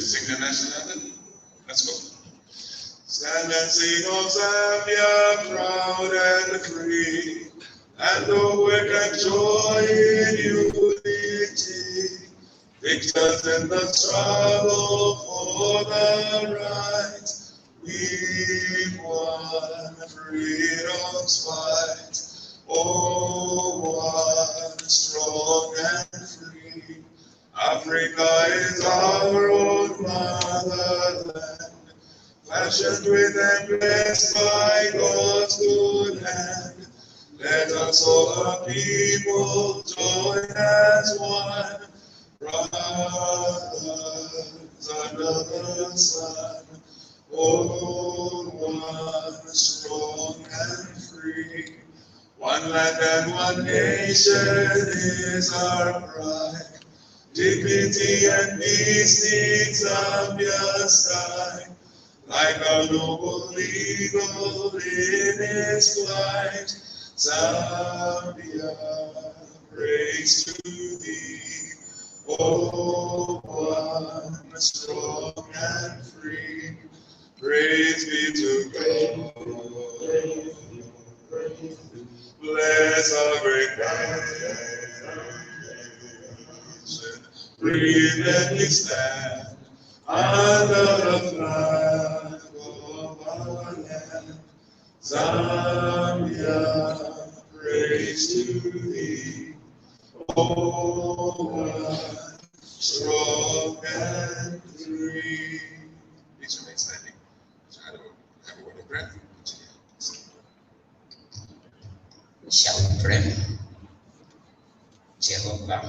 to sing the national anthem? Let's go. Stand and sing, O Zambia, proud and free, and awaken joy in unity. Victors in the struggle for the right, we won freedom's fight. Oh, one strong and free. Africa is our own motherland, fashioned with and blessed by God's good hand. Let us all our people join as one, brothers under the sun. Oh, one strong and free. One land and one nation is our pride. Dignity and peace need Zambia's sky. Like a noble eagle in its flight, Zambia praise to thee. Oh, one strong and free. Praise be to God. Bless our great nation. Breathe and we stand under the flag of our land. Zambia, praise to thee. Oh, one strong and free. Please remain standing. I don't have a word of prayer. Shall we pray? Jehovah,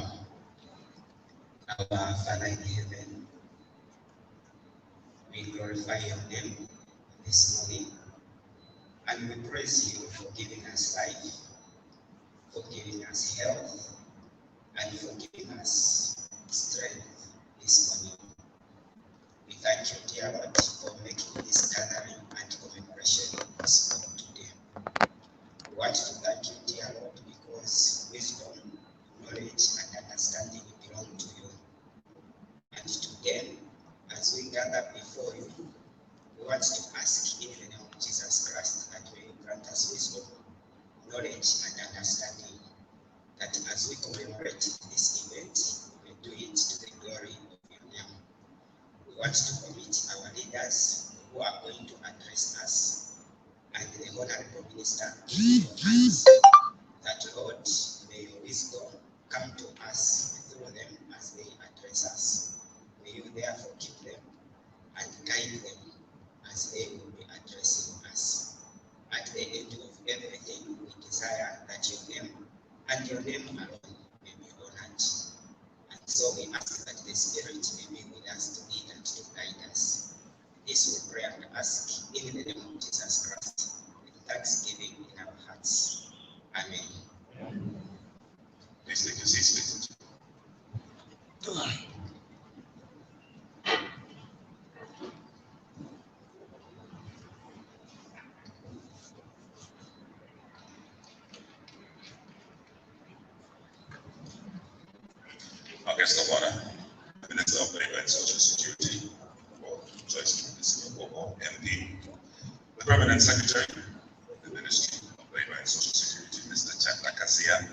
our Father in heaven, we glorify your name this morning, and we praise you for giving us life, for giving us health, and for giving us strength this morning. We thank you, dear Lord, for making this gathering and commemoration possible today. We want to thank you, dear Lord, because wisdom, knowledge, and understanding belong to you. And today, as we gather before you, we want to ask in the name of Jesus Christ that you grant us wisdom, knowledge, and understanding, that as we commemorate this event, we do it to the glory of your name. We want to commit our leaders who are going to address us and the Honorable Minister in your hands, that Lord, may your wisdom come to us through them as they address us. May you therefore keep them and guide them as they will be addressing us. At the end of everything, we desire that your name and your name alone may be honored. And so we ask that the Spirit may be with us to lead and to guide us. This we pray and ask in the name of Jesus Christ, with thanksgiving in our hearts. Amen. Please take your seats, please. Our guest of honor, Minister of Labor and Social Security, or Joyce Singapore, MP, the Permanent Secretary of the Ministry of Labor and Social Security, Mr. Chandler Kasia,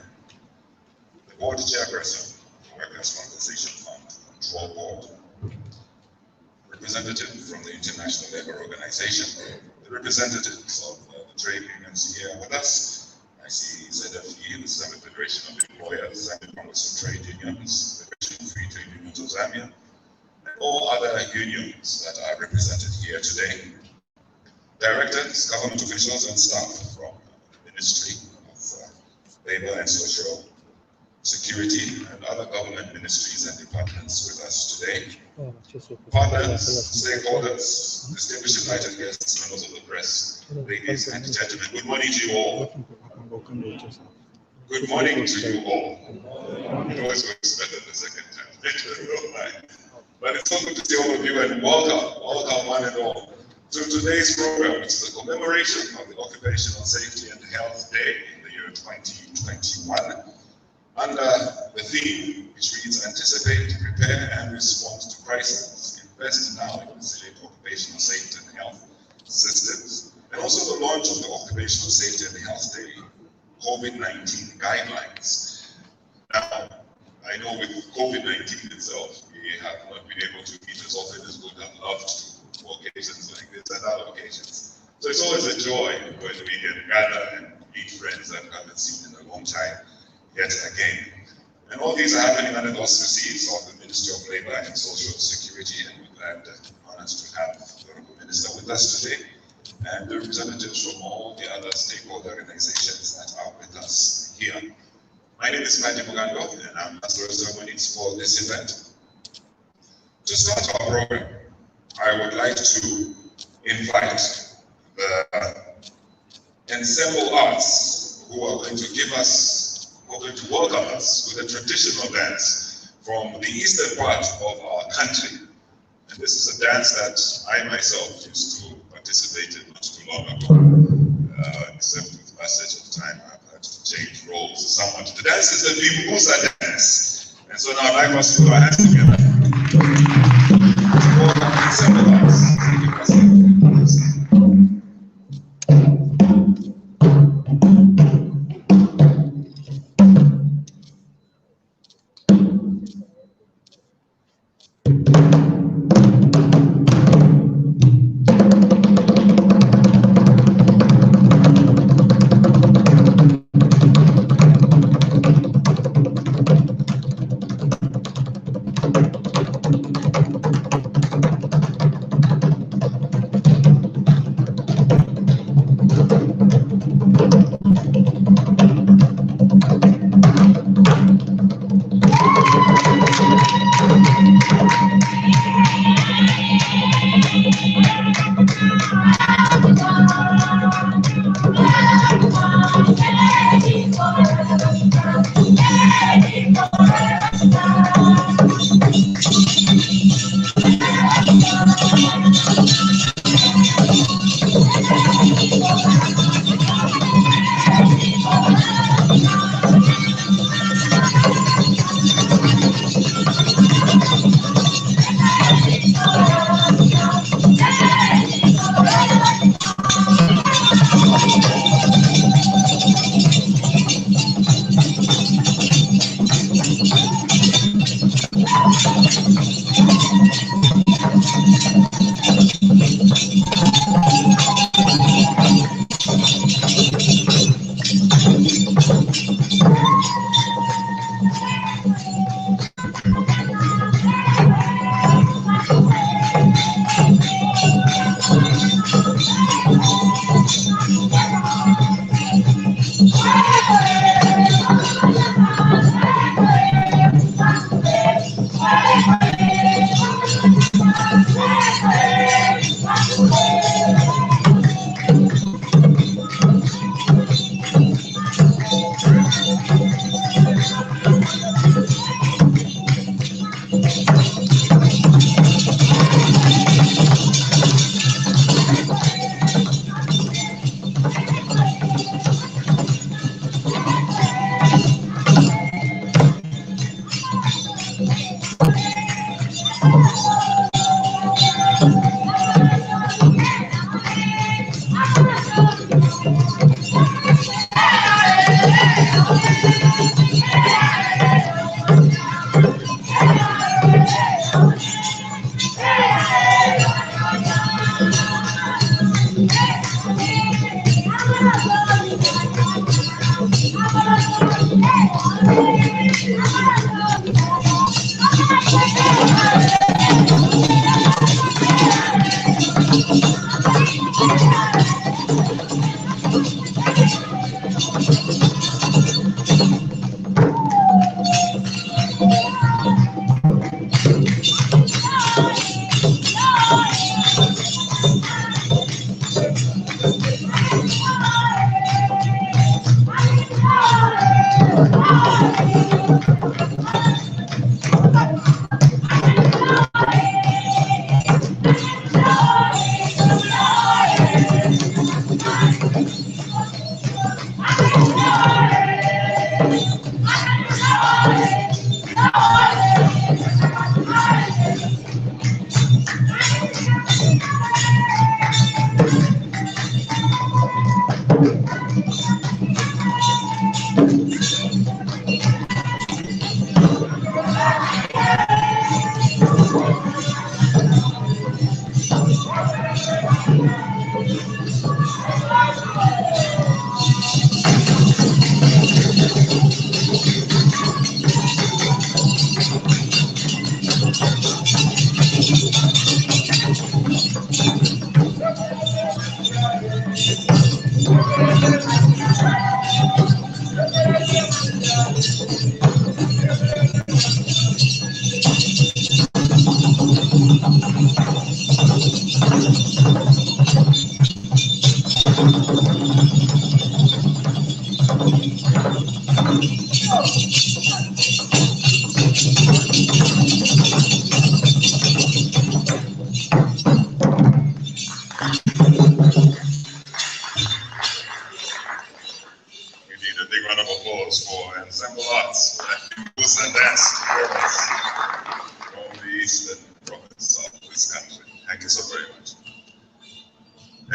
the Board Chairperson of the Workers' Compensation Fund Control Board, representative from the International Labour Organization, the representatives of the trade unions here with us. I see ZFE, the Zambia Federation of Employers, Zambia Congress of Trade Unions, Federation of Free Trade Unions of Zambia, and all other unions that are represented here today. Directors, government officials, and staff from the Ministry of Labour and Social Security and other government ministries and departments with us today. Partners, stakeholders, distinguished invited guests, members of the press, ladies and gentlemen, good morning to you all. Good morning to you all. It always works better the second time. But it's so good to see all of you, and welcome one and all to today's program, which is a commemoration of the Occupational Safety and Health Day in the year 2021, under the theme which reads Anticipate, Prepare, and Respond to Crises in invest now in resilient occupational safety and health systems, and also the launch of the Occupational Safety and Health Day COVID-19 guidelines. Now, I know with COVID-19 itself, we have not been able to meet as often as we would have loved to for occasions like this and other occasions. So it's always a joy when we can gather and meet friends that we haven't seen in a long time yet again. And all these are happening under the auspices of the Ministry of Labour and Social Security, and we're glad and honored to have the Honourable Minister with us today, and the representatives from all the other stakeholder organizations that are with us here. My name is Madi Mugando, and I'm Master of Ceremonies for this event. To start our program, I would like to invite the ensemble arts who are going to give us, who are going to welcome us with a traditional dance from the eastern part of our country. And this is a dance that I myself used to participate in not too long ago, except with passage of time I've had to change roles somewhat. The dance is the Vibusa dance. And so now I'd like us to put our hands together to welcome the ensemble arts.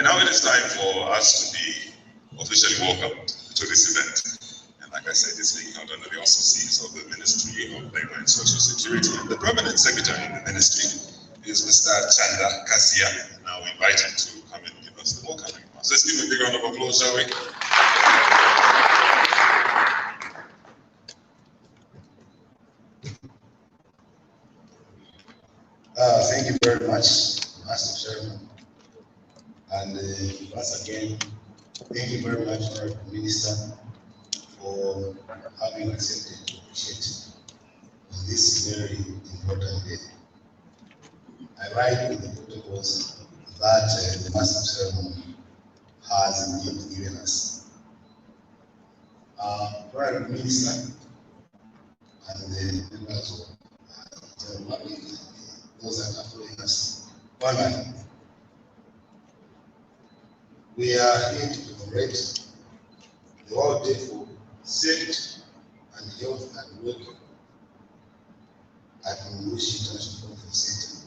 And now it is time for us to be officially welcomed to this event. And like I said, this being held under the auspices of the Ministry of Labor and Social Security. And the Permanent Secretary in the Ministry is Mr. Chanda Kasia. Now we invite him to come and give us the welcoming remarks. Let's give him a big round of applause, shall we? Thank you very much, Master Chairman. And once again, thank you very much, Honorable Minister, for having accepted to appreciate on this very important day. I write with the protocols that the Master Chairman has indeed given us. Honorable Minister and the members of the public, those that are following us online. We are here to commemorate the World Day for Safety and Health and Work at Mungushi International Conference Center.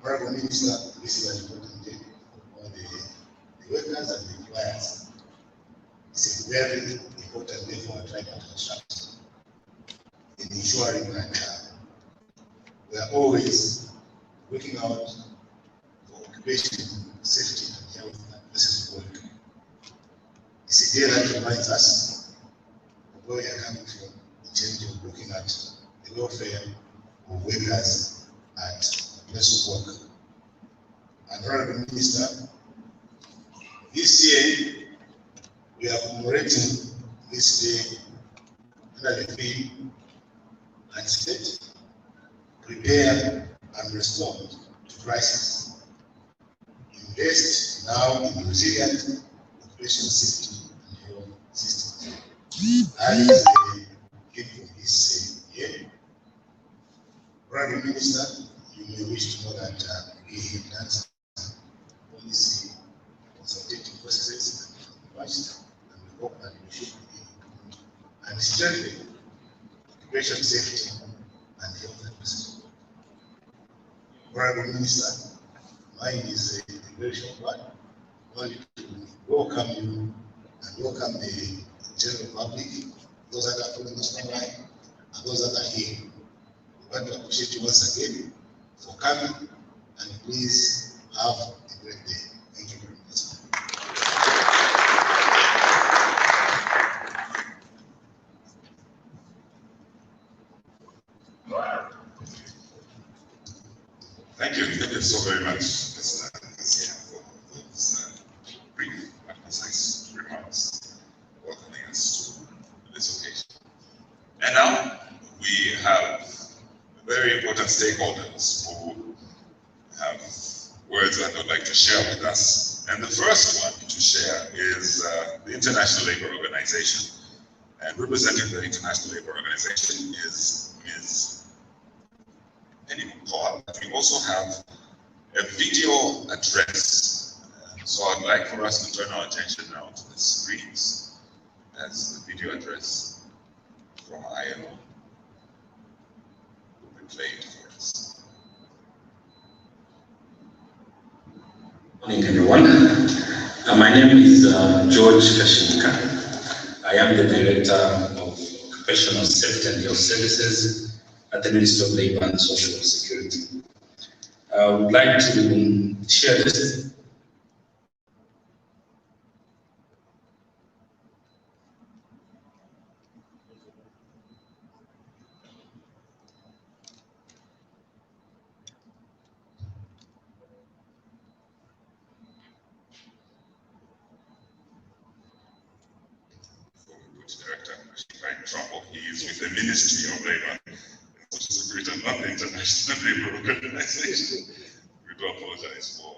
Honorable Minister, this is an important day for all the workers and the employers. It's a very important day for our tribe and our tribes in ensuring that we are always working out for occupation, safety, and health and places of work. It's a day that reminds us of where we are coming from in terms of looking at the welfare of workers at the place of work. And Honorable Minister, this year we are commemorating this day under the theme Anticipate, Prepare and Respond to Crisis. Invest now in resilient occupation safety and health systems. That is the theme for this year. Honorable Minister, you may wish to know that we have done some policy consultative processes and we hope that we should be and strengthen occupation safety and health services. Honorable Minister, mine is a very short one. Only to welcome you and welcome the general public, those that are following us online, and those that are here. We want to appreciate you once again for coming, and please have a great day. Thank you very much. Thank you so very much, Mr. Kasia, for those brief and concise remarks welcoming us to this occasion. And now we have very important stakeholders who have words that they'd like to share with us. And the first one to share is the International Labour Organization. And representing the International Labour Organization is Ms. Penny McCall. We also have a video address. So I'd like for us to turn our attention now to the screens as the video address from ILO will be played for us. Good morning, everyone. My name is George Kashimka. I am the Director of Occupational Safety and Health Services at the Ministry of Labor and Social Security. I would like to share this. Director, in trouble. He is with the Ministry of Labor and Social Security, not the International Labour Organization. We do apologize for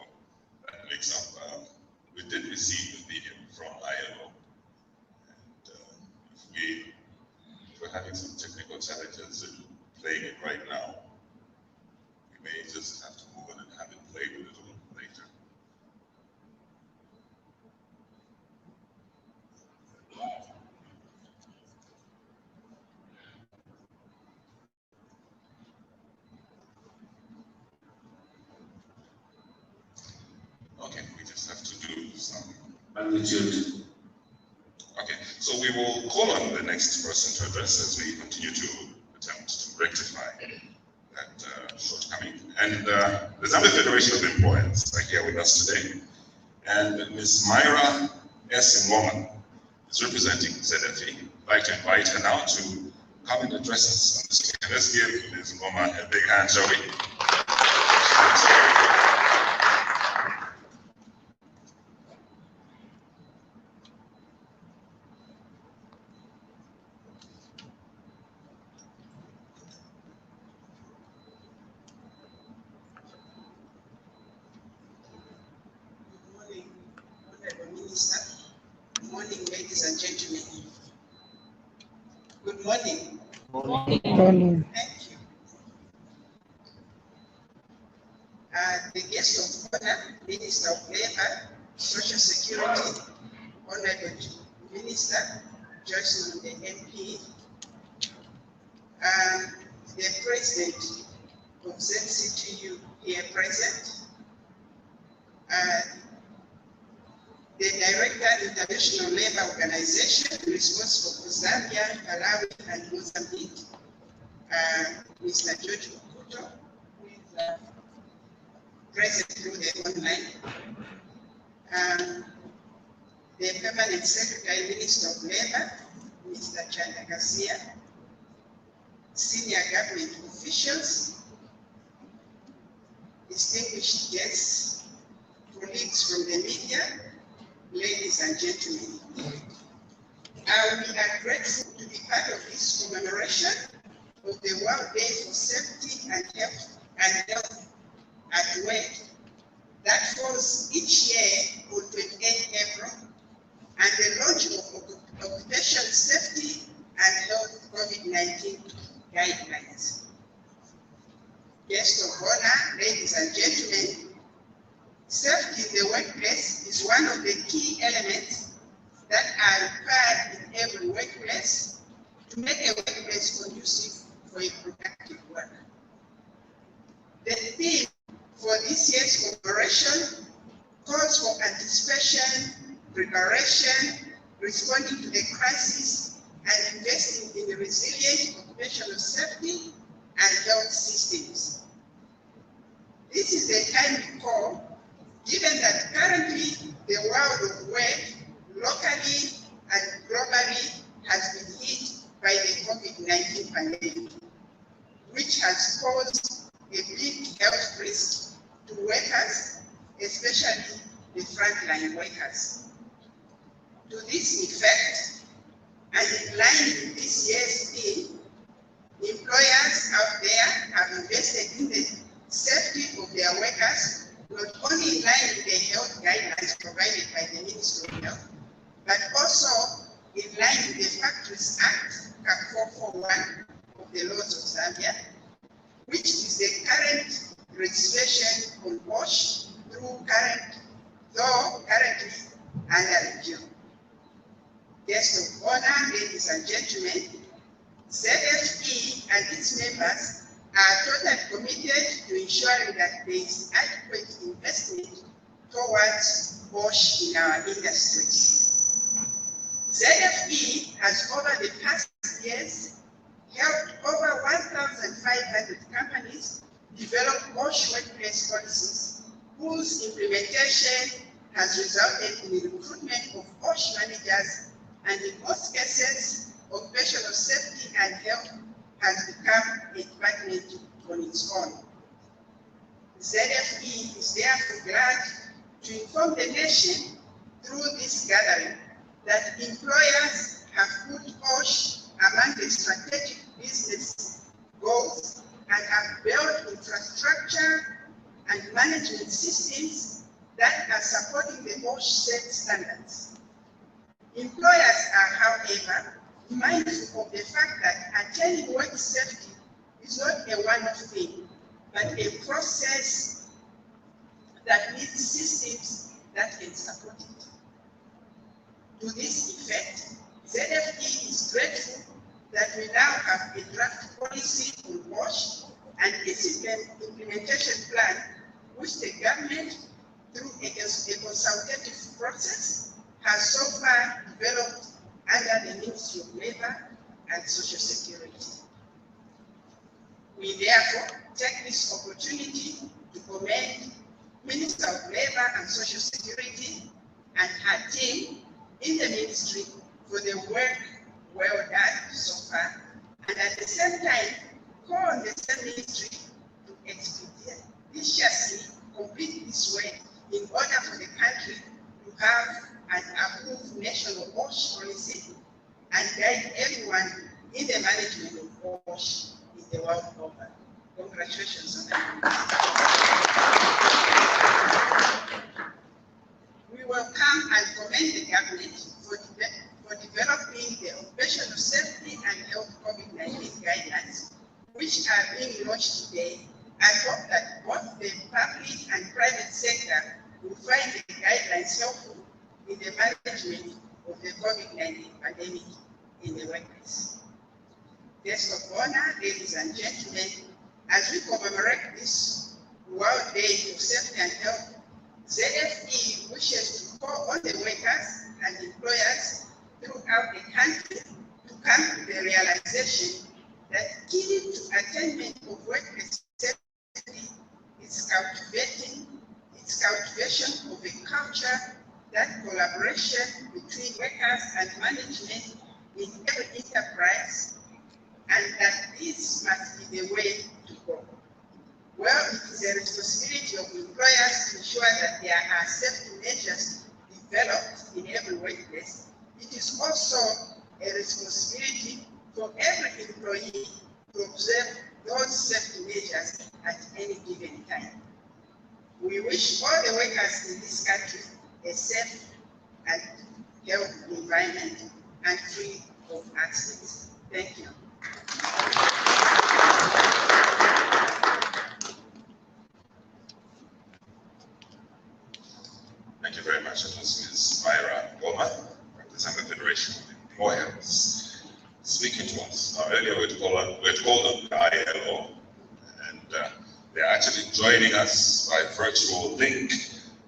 that mix-up. We did receive the video from ILO, and if we're having some technical challenges in playing it right now, we may just have to move on and have it played a little later. Magnitude. Okay, so we will call on the next person to address as we continue to attempt to rectify that shortcoming. And the Zambia Federation of Employers are here with us today. And Ms. Myra S. Ngoma is representing ZFE. I'd like to invite her now to come and address us on this occasion. Let's give Ms. Ngoma a big hand, shall we? Good morning, ladies and gentlemen. Good morning. Morning. Thank you. The guest of honor, Minister of Labor, Social Security, Honorable Minister Joyce Lunde MP, the President of ZCTU here present, the Director, International Labour Organization, responsible for Zambia, Malawi, and Mozambique, Mr. George Okuto, who is present through the online. The Permanent Secretary, Minister of Labour, Mr. Chanda Garcia, senior government officials, distinguished guests, colleagues from the media, ladies and gentlemen, we are grateful to be part of this commemoration of the World Day for Safety and Health at Work that falls each year on 28 April, and the launch of Occupational Safety and Health COVID-19 guidelines. Guests of honor, ladies and gentlemen, safety in the workplace is one of the key elements that are required in every workplace to make a workplace conducive for a productive work. The theme for this year's commemoration calls for anticipation, preparation, responding to the crisis, and investing in the resilient occupational safety and health systems. This is a timely call, given that currently the world of work, locally and globally, has been hit by the COVID-19 pandemic, which has posed a big health risk to workers, especially the frontline workers. To this effect, and in line with this year's theme, employers out there have invested in the safety of their workers, not only in line with the health guidelines provided by the Ministry of Health, but also in line with the Factories Act, Cap 441 of the laws of Zambia, which is the current registration on WASH though currently under review. Guests of honor, ladies and gentlemen, ZFE and its members are totally committed to ensuring that there is adequate investment towards WASH in our industries. ZFE has over the past years helped over 1,500 companies develop WASH workplace policies whose implementation has resulted in the recruitment of WASH managers, and in most cases, occupational safety and health has become a department on its own. ZFE is therefore glad to inform the nation through this gathering that employers have put WASH among the strategic business goals and have built infrastructure and management systems that are supporting the WASH set standards. Employers are, however, mindful of the fact that attaining work safety is not a one-off thing, but a process that needs systems that can support it. To this effect, ZFE is grateful that we now have a draft policy on WASH and its implementation plan, which the government through a consultative process has so far developed under the Ministry of Labor and Social Security. We therefore take this opportunity to commend Minister of Labor and Social Security and her team in the ministry for the work well done so far, and at the same time call on the same ministry to expeditiously complete this work in order for the country to have an approved national WASH policy and guide everyone in the management of WASH in the world over. Congratulations on that. We welcome and commend the government for developing the occupational safety and health COVID-19 guidelines, which are being launched today. I hope that both the public and private sector will find the guidelines helpful in the management of the COVID-19 pandemic in the workplace. Guests of honor, ladies and gentlemen, as we commemorate this World Day of Safety and Health, ZFE wishes to call on the workers and employers throughout the country to come to the realization that key to attainment of workplace safety is cultivation of a culture that collaboration between workers and management in every enterprise, and that this must be the way to go. Well, it is a responsibility of employers to ensure that there are safety measures developed in every workplace. It is also a responsibility for every employee to observe those safety measures at any given time. We wish all the workers in this country a safe and healthy environment and free of accidents. Thank you. Thank you very much. It was Ms. Myra Goma, representing the Federation of Employers, speaking to us. Earlier we had called on the ILO, and they're actually joining us by virtual link,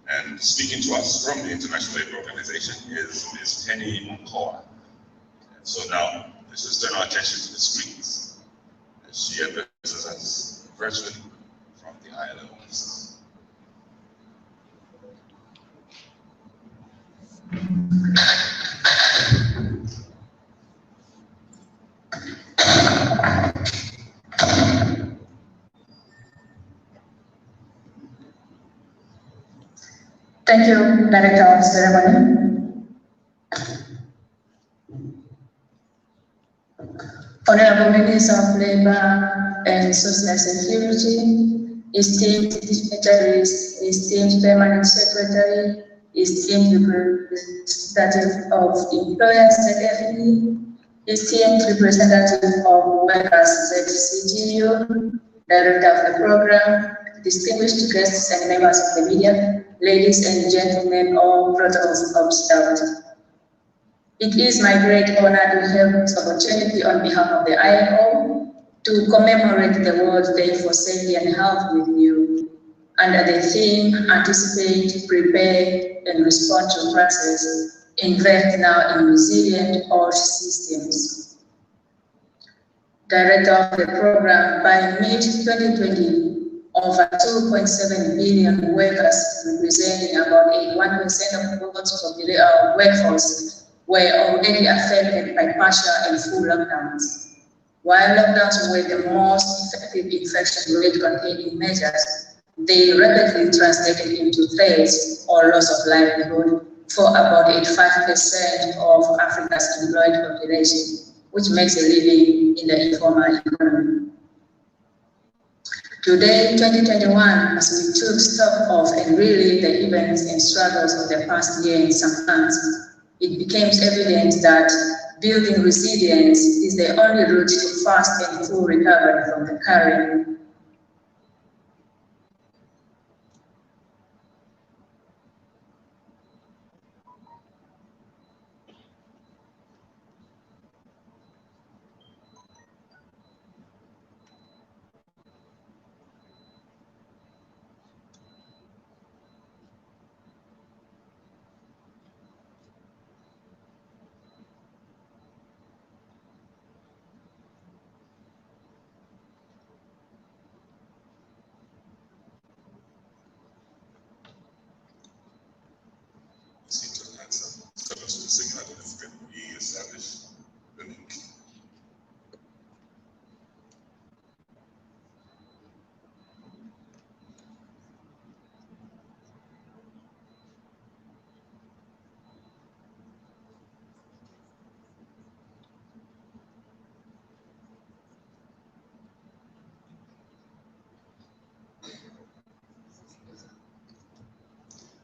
and speaking to us from the International Labour Organization is Ms. Penny Mkoa. And so now, let's just turn our attention to the screens as she addresses us virtually from the ILO offices. Thank you, Director of Ceremony. Honorable Minister of Labor and Social Security, esteemed dignitaries, esteemed Permanent Secretary, esteemed representative of employers ZFE, esteemed representative of workers ZCTU, Director of the program, distinguished guests and members of the media, ladies and gentlemen, all protocols observed. It is my great honor to have this opportunity on behalf of the ILO to commemorate the World Day for Safety and Health with you, under the theme Anticipate, Prepare, and Respond to Crisis, Invest Now in Resilient OSH Systems. Director of the program, by mid-2020, over 2.7 billion workers, representing about 81% of the workforce, were already affected by partial and full lockdowns. While lockdowns were the most effective infection rate containing measures, they rapidly translated into threats or loss of livelihood for about 85% of Africa's employed population, which makes a living in the informal economy. Today, 2021, as we took stock of and relive the events and struggles of the past year in some months, it became evident that building resilience is the only route to fast and full recovery from the current. a single identification, we establish the link.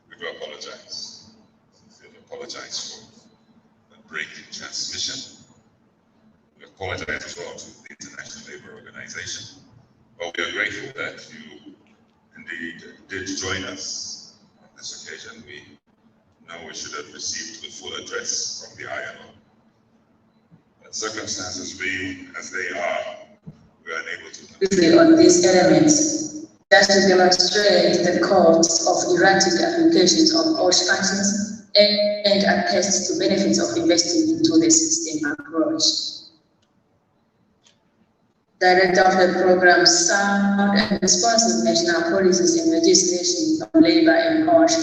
We do apologize. We apologize for the break in transmission. We apologize as well to the International Labour Organization. But we are grateful that you indeed did join us on this occasion. We know we should have received the full address from the ILO. But circumstances being as they are, we are unable to briefly on these elements, just to demonstrate the costs of erratic applications of OSH functions and attest to benefits of investing into the system approach. Director of the program, sound and responsive national policies and legislation on labor and OSH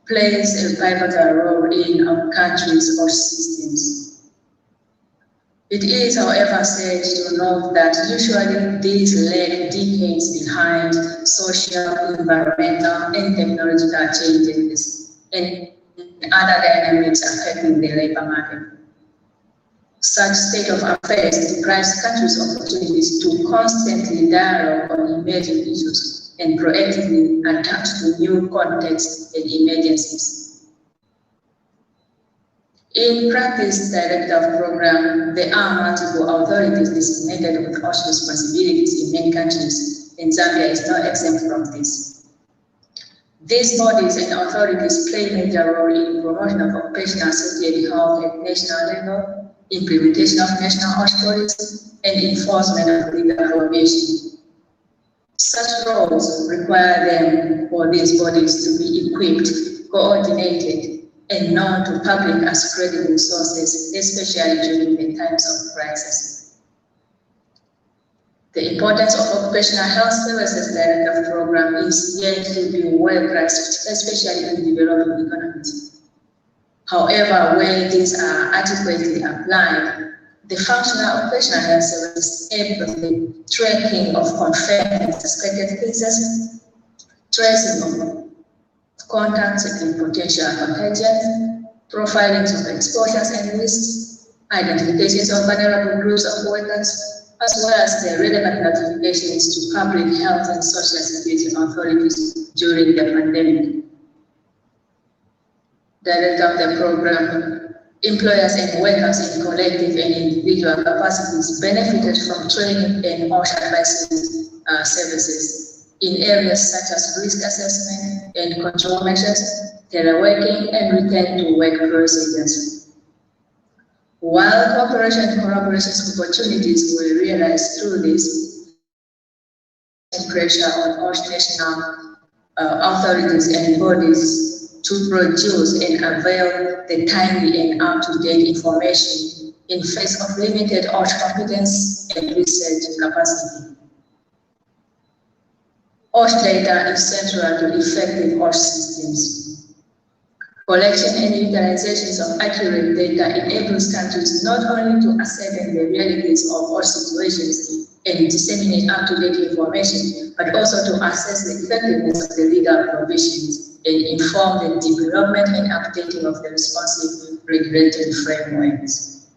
plays a pivotal role in our country's OSH systems. It is, however, said to note that usually these lag decades behind social, environmental, and technological changes and other dynamics affecting the labor market. Such state of affairs deprives countries opportunities to constantly dialogue on emerging issues and proactively adapt to new contexts and emergencies. In practice, Director of Program, there are multiple authorities designated with OSH responsibilities in many countries, and Zambia is not exempt from this. These bodies and authorities play a major role in promotion of occupational safety and health at national level, implementation of national OSH policies, and enforcement of legal prohibition. Such roles require them or these bodies to be equipped, coordinated, and known to public as credible sources, especially during the times of crisis. The importance of occupational health services Director Program is yet to be well grasped, especially in developing economies. However, where these are adequately applied, the functional occupational health services aim at the tracking of confirmed and suspected cases, tracing of contacts and potential contagions, profiling of exposures and risks, identifications of vulnerable groups of workers, as well as the relevant notifications to public health and social security authorities during the pandemic. Director of the program, employers and workers in collective and individual capacities benefited from training and OSH advisory services in areas such as risk assessment and control measures, teleworking, and return to work procedures. While cooperation and collaboration opportunities were realized through this, pressure on OSH national authorities and bodies to produce and avail the timely and up-to-date information in face of limited OSH competence and research capacity. OSH data is central to effective OSH systems. Collection and utilizations of accurate data enables countries not only to ascertain the realities of OSH situations and disseminate up-to-date information, but also to assess the effectiveness of the legal provisions and inform the development and updating of the responsive regulatory frameworks.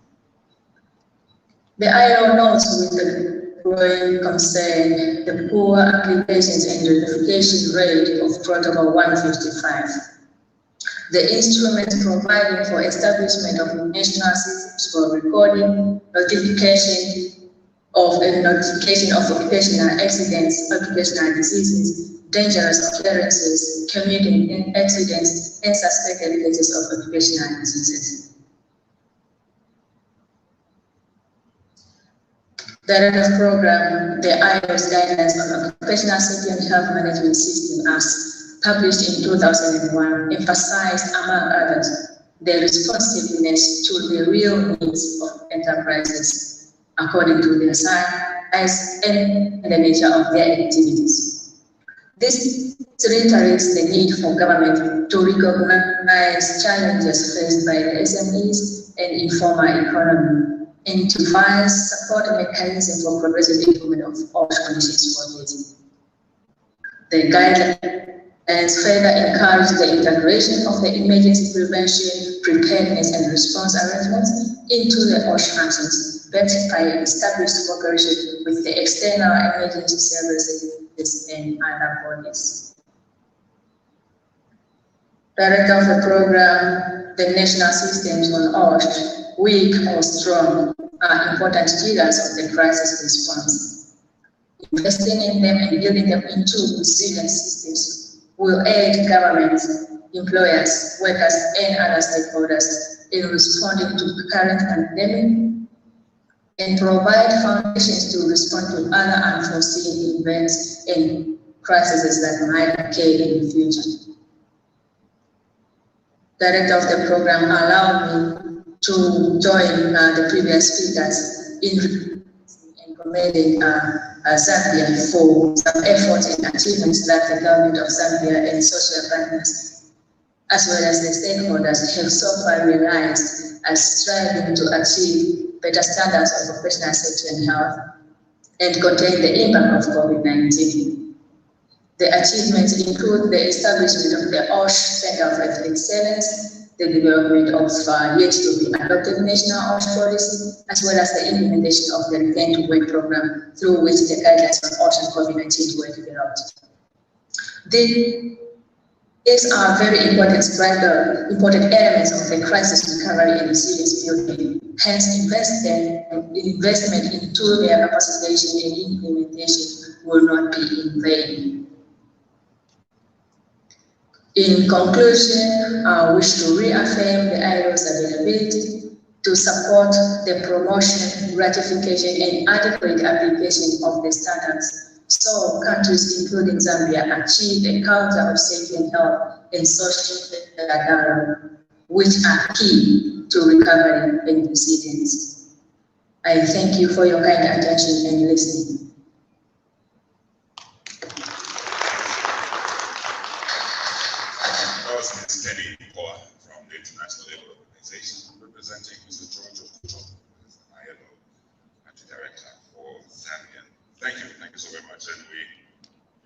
The ILO notes with the growing concern the poor applications and ratification rate of Protocol 155. The instrument providing for establishment of national systems for recording, notification of occupational accidents, occupational diseases, dangerous occurrences, commuting accidents, and suspected cases of occupational diseases. Director Program, the ILO's guidelines on occupational safety and health management system as published in 2001 emphasized, among others, the responsiveness to the real needs of enterprises according to their size and the nature of their activities. This reiterates the need for government to recognize challenges faced by the SMEs and informal economy, and to find support mechanism for progressive improvement of all conditions for this. The guidelines further encourage the integration of the emergency prevention, preparedness, and response arrangements into the OSH functions, backed by established cooperation with the external emergency services and other bodies. Director of the program, the national systems on OSH, weak or strong, are important pillars of the crisis response. Investing in them and building them into resilient systems will aid governments, employers, workers, and other stakeholders in responding to the current pandemic and provide foundations to respond to other unforeseen events and crises that might occur in the future. Director of the program allowed me to join the previous speakers in commending Zambia for some efforts and achievements that the government of Zambia and social partners, as well as the stakeholders, have so far realized as striving to achieve better standards of occupational safety and health and contain the impact of COVID-19. The achievements include the establishment of the OSH Center of Excellence, the development of yet to be adopted national OSH policy, as well as the implementation of the Return to Work program, through which the guidelines on OSH and COVID-19 were developed. These are very important elements of the crisis recovery and resilience building. Hence, investment into their capacitation and implementation will not be in vain. In conclusion, I wish to reaffirm the ILO's availability to support the promotion, ratification, and adequate application of the standards, so countries including Zambia achieve a culture of safety and health and social dialogue, which are key to recovery and resilience. I thank you for your kind attention and listening. Ms. Kenny Poa from the International Labour Organization, representing Mr. George Okuto, who is the ILO Country Director for Zambia. Thank you so very much, and we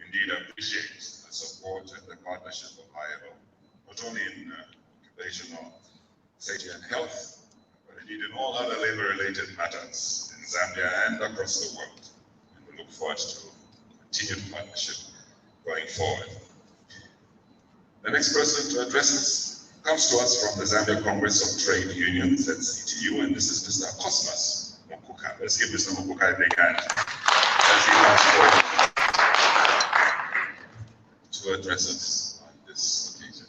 indeed appreciate the support and the partnership of ILO, not only in occupational safety and health, but indeed in all other labor-related matters in Zambia and across the world. And we look forward to continued partnership going forward. The next person to address us comes to us from the Zambia Congress of Trade Unions, that's CTU, and this is Mr. Cosmas Mukuka. Let's give Mr. Mukuka a big hand as he comes forward to address us on this occasion.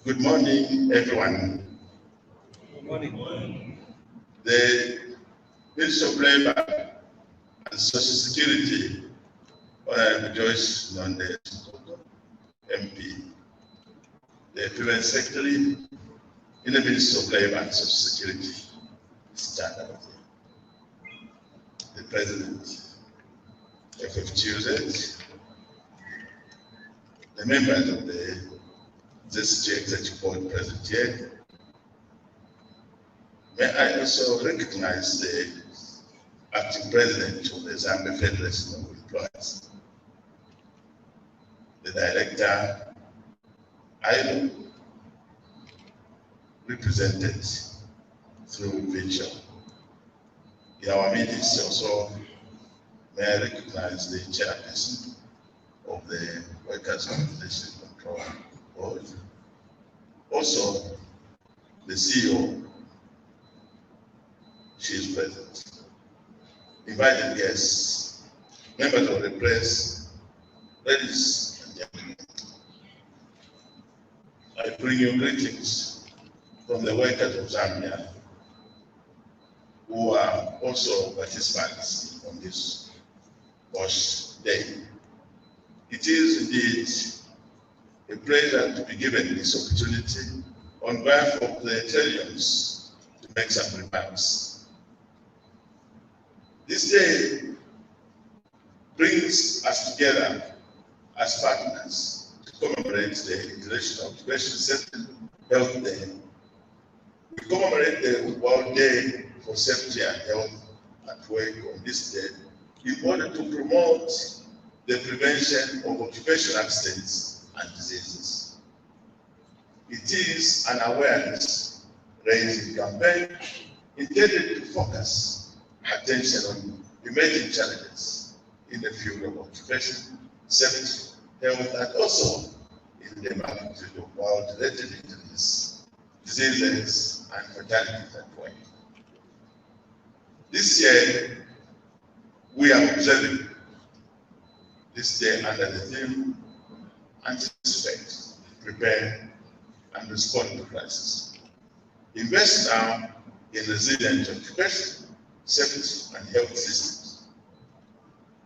Good morning, everyone. Good morning. The Minister of Labour and Social Security, Honorable Joyce Nonde, MP, the Equivalent Secretary in the Ministry of Labour and Social Security, Standard, the President, FFTUZ, the members of the ZCG Executive Board present here. May I also recognize the acting president of the Zambia Federation of Employers, the director, ILO, represented through virtual. In our meetings also, may I recognize the chairperson of the Workers' Compensation Control Board. Also, the CEO, she is present. Invited guests, members of the press, ladies and gentlemen, I bring you greetings from the workers of Zambia who are also participants on this WASH Day. It is indeed a pleasure to be given this opportunity on behalf of the Italians to make some remarks. This day brings us together as partners to commemorate the International Occupational Safety Health Day. We commemorate the World Day for Safety and Health at Work on this day in order to promote the prevention of occupational accidents and diseases. It is an awareness raising campaign intended to focus attention on emerging challenges in the field of occupation, safety, health, and also in the magnitude of world-related injuries, diseases, and fatalities at work. This year, we are observing this day under the theme Anticipate, Prepare, and Respond to Crisis. Invest now in resilient occupation, safety, and health systems.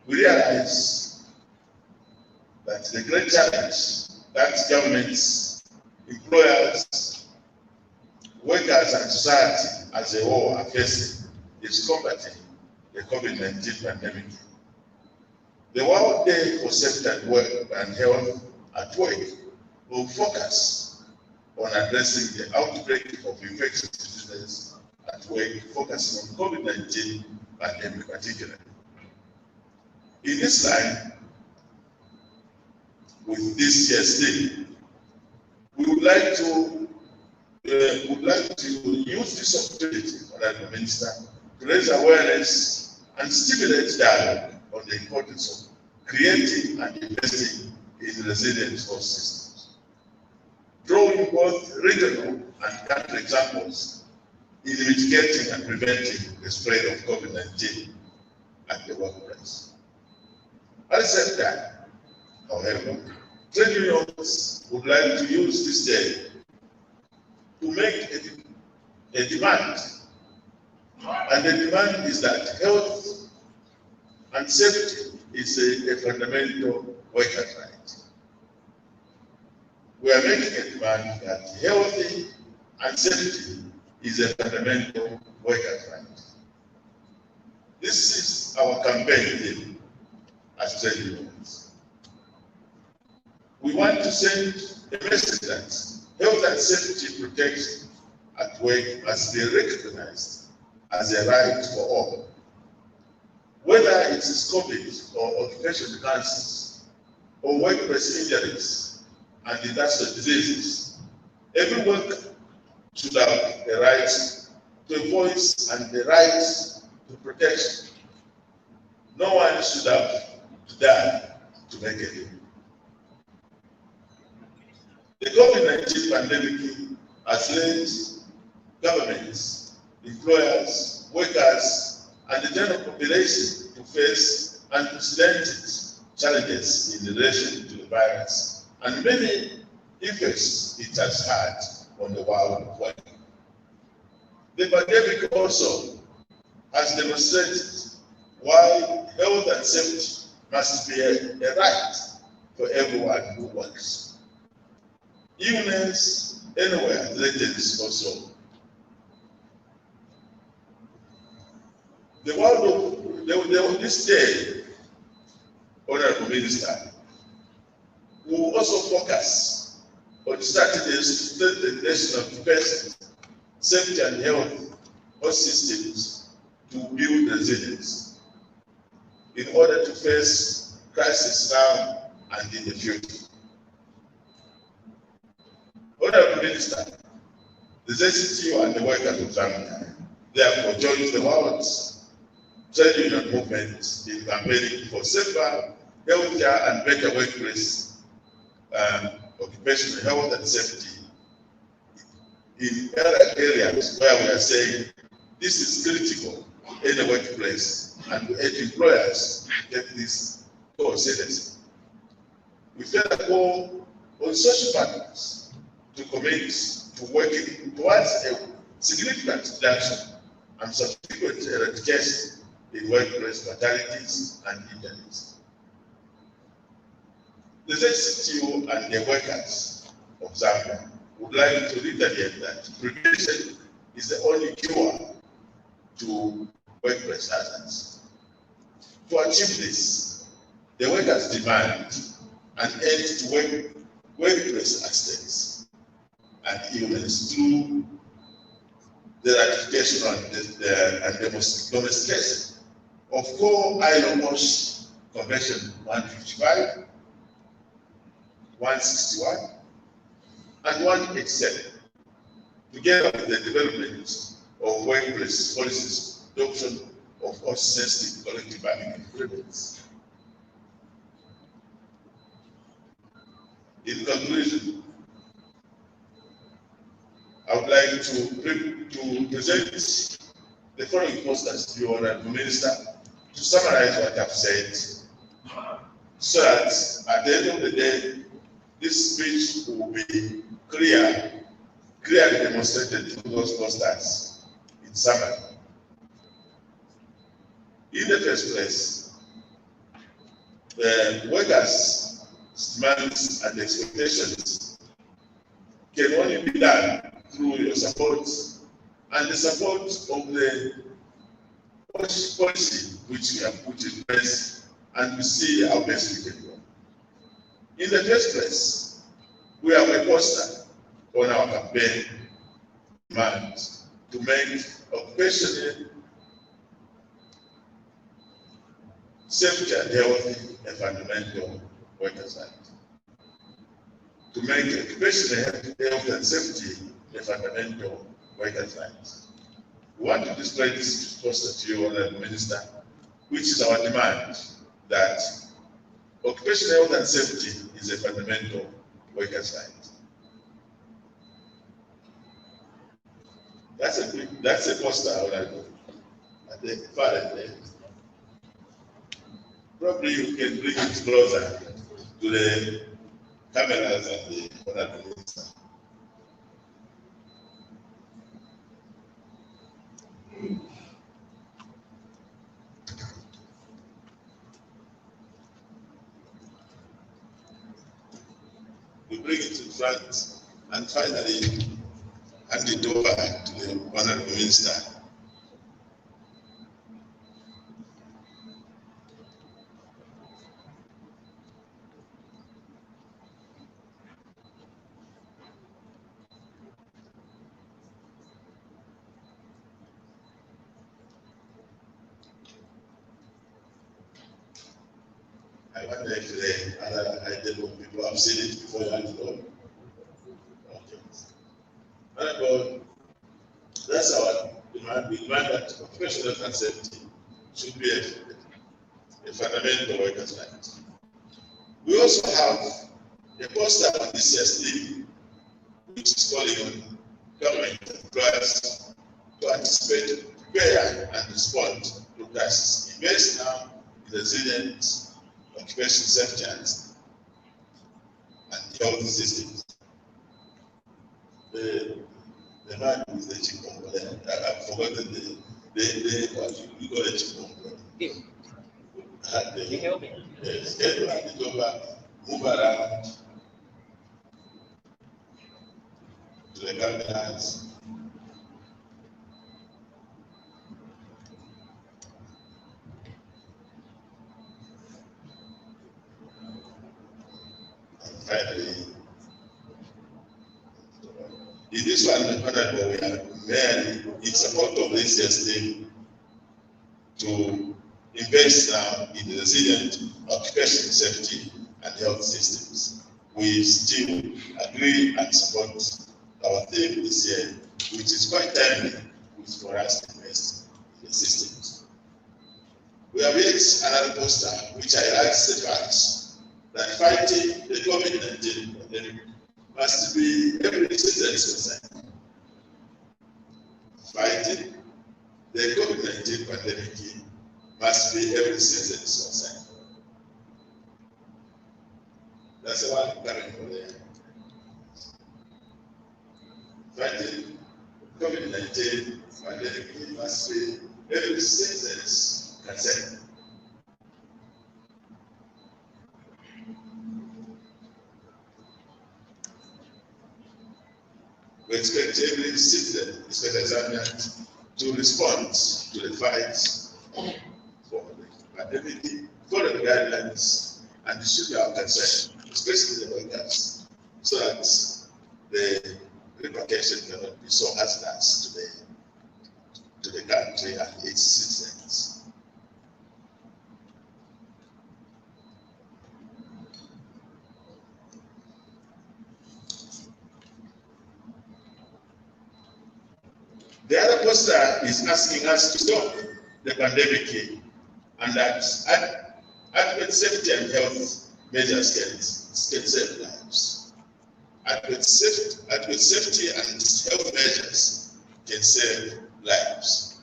We realize that the great challenge that governments, employers, workers, and society as a whole are facing is combating the COVID-19 pandemic. The World Day for Safety at Work and Health at Work will focus on addressing the outbreak of infectious diseases at work, focusing on COVID-19 pandemic particularly. In this line, with this year's theme, we would like to use this opportunity, Honorable Minister, to raise awareness and stimulate dialogue on the importance of creating and investing in resilient health systems, drawing both regional and country examples in mitigating and preventing the spread of COVID-19 at the workplace. At the same time, however, trade unions would like to use this day to make a demand, and the demand is that health and safety is a fundamental workers' right. We are making a demand that healthy and safety is a fundamental workers' right. This is our campaign theme as trade unions. We want to send a message that health and safety protection at work must be recognized as a right for all. Whether it is COVID or occupational cancers or workplace injuries and industrial diseases, every worker should have the right to a voice and the right to protection. No one should have to die to make a living. The COVID-19 pandemic has led governments, employers, workers, and the general population to face unprecedented challenges in relation to the virus and many effects it has had on the world of work. The pandemic also has demonstrated why health and safety must be a right for everyone who works. Illness anywhere threatens also. The world of this day, Honorable Minister, will also focus on strategies to strengthen the national occupation, safety and health systems to build resilience in order to face crisis now and in the future. Honorable Minister, the ZCTU and the workers of Zambia therefore joins the world's trade union movement in campaigning for safer, healthier, and better workplace occupational health and safety in other areas where we are saying this is critical in the workplace, and we urge employers to take this call seriously. We further call on social partners to commit to working towards a significant reduction and subsequent eradication in workplace fatalities and injuries. The ZCTU and the workers of Zambia would like to reiterate that prevention is the only cure to workplace hazards. To achieve this, the workers demand an end to workplace accidents and illness through the ratification and domestication of core ILO OSH Convention 155, 161, and 187, together with the development of workplace policies, adoption of OSH-sensitive collective bargaining agreements. In conclusion, I would like to present the following posters to you, Honorable Minister, to summarize what I've said, so that at the end of the day, this speech will be clearly demonstrated in those posters in summary. In the first place, the workers' demands and expectations can only be done through your support and the support of the policy which we have put in place, and we see how best we can go. In the first place, we have a poster on our campaign demand to make occupational safety and health a fundamental workers' right. To make occupational health and safety a fundamental workers' right. We want to display this poster to you, Honorable Minister, which is our demand that occupational health and safety is a fundamental workers' right. That's a poster at the far end. Probably you can bring it closer to the cameras and the Honorable Minister. We bring it in front and finally hand it over to the Honorable Minister. I wonder if the other identical people have seen it before you hand it over. Okay. Honorable, that's our demand. We demand that occupational health and safety should be a fundamental workers' right. We also have a poster on this year's theme, which is calling on government employers to anticipate, prepare, and respond to crises. Invest now in resilient occupational safety and health systems. The man is the chief component. I've forgotten the what you call the chief component. Yes, hand it over, move around to the cameras. Finally, in this one, Honorable, we are very in support of this year's theme to invest now in resilient occupational safety and health systems. We still agree and support our theme this year, which is quite timely for us to invest in the systems. We have yet another poster which highlights the fact that fighting the COVID-19 pandemic must be every citizen's concern. the COVID-19 pandemic must be every citizen's concern. That's the one coming from there. Fighting COVID-19 pandemic must be every citizen's concern. We expect every citizen, especially Zambians, to respond to the fight for the pandemic, follow the guidelines, and show our concern, especially the workers, so that the repercussion cannot be so hazardous to the country and its citizens. The other poster is asking us to stop the pandemic and that adequate safety and health measures can save lives. Adequate safety and health measures can save lives.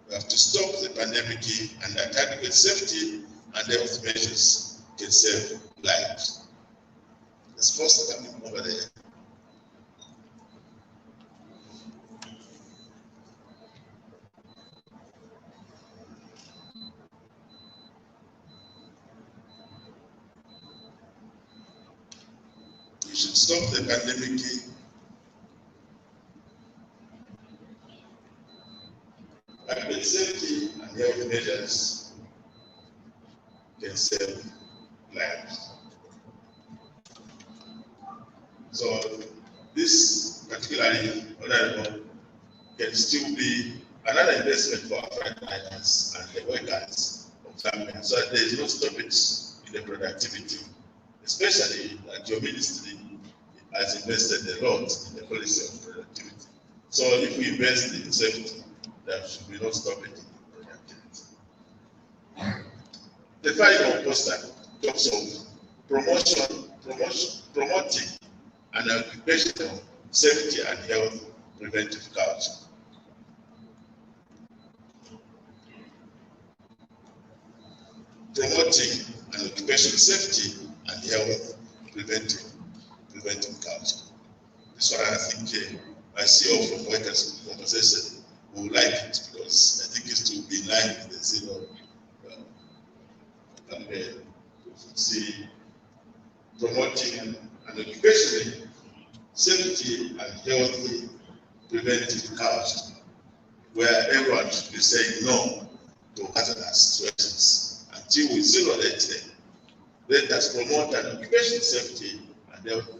We have to stop the pandemic and that adequate safety and health measures can save lives. There's poster coming over there. We should stop the pandemic adequate safety and health measures can save lives. So this particularly can still be another investment for our frontliners and the workers of Zambia, so that there is no stoppage in the productivity, especially that your ministry has invested a lot in the policy of productivity. So if we invest in safety, there should be no stoppage in productivity. The final poster talks of promoting an occupational safety and health preventive culture. Promoting an occupational safety and health preventive culture. This one I think my CEO from Workers' Compensation will like it, because I think it's to be in line with the zero see promoting an occupational safety and healthy preventive culture, where everyone should be saying no to hazardous situations until we zero that. Let us promote an occupational safety and health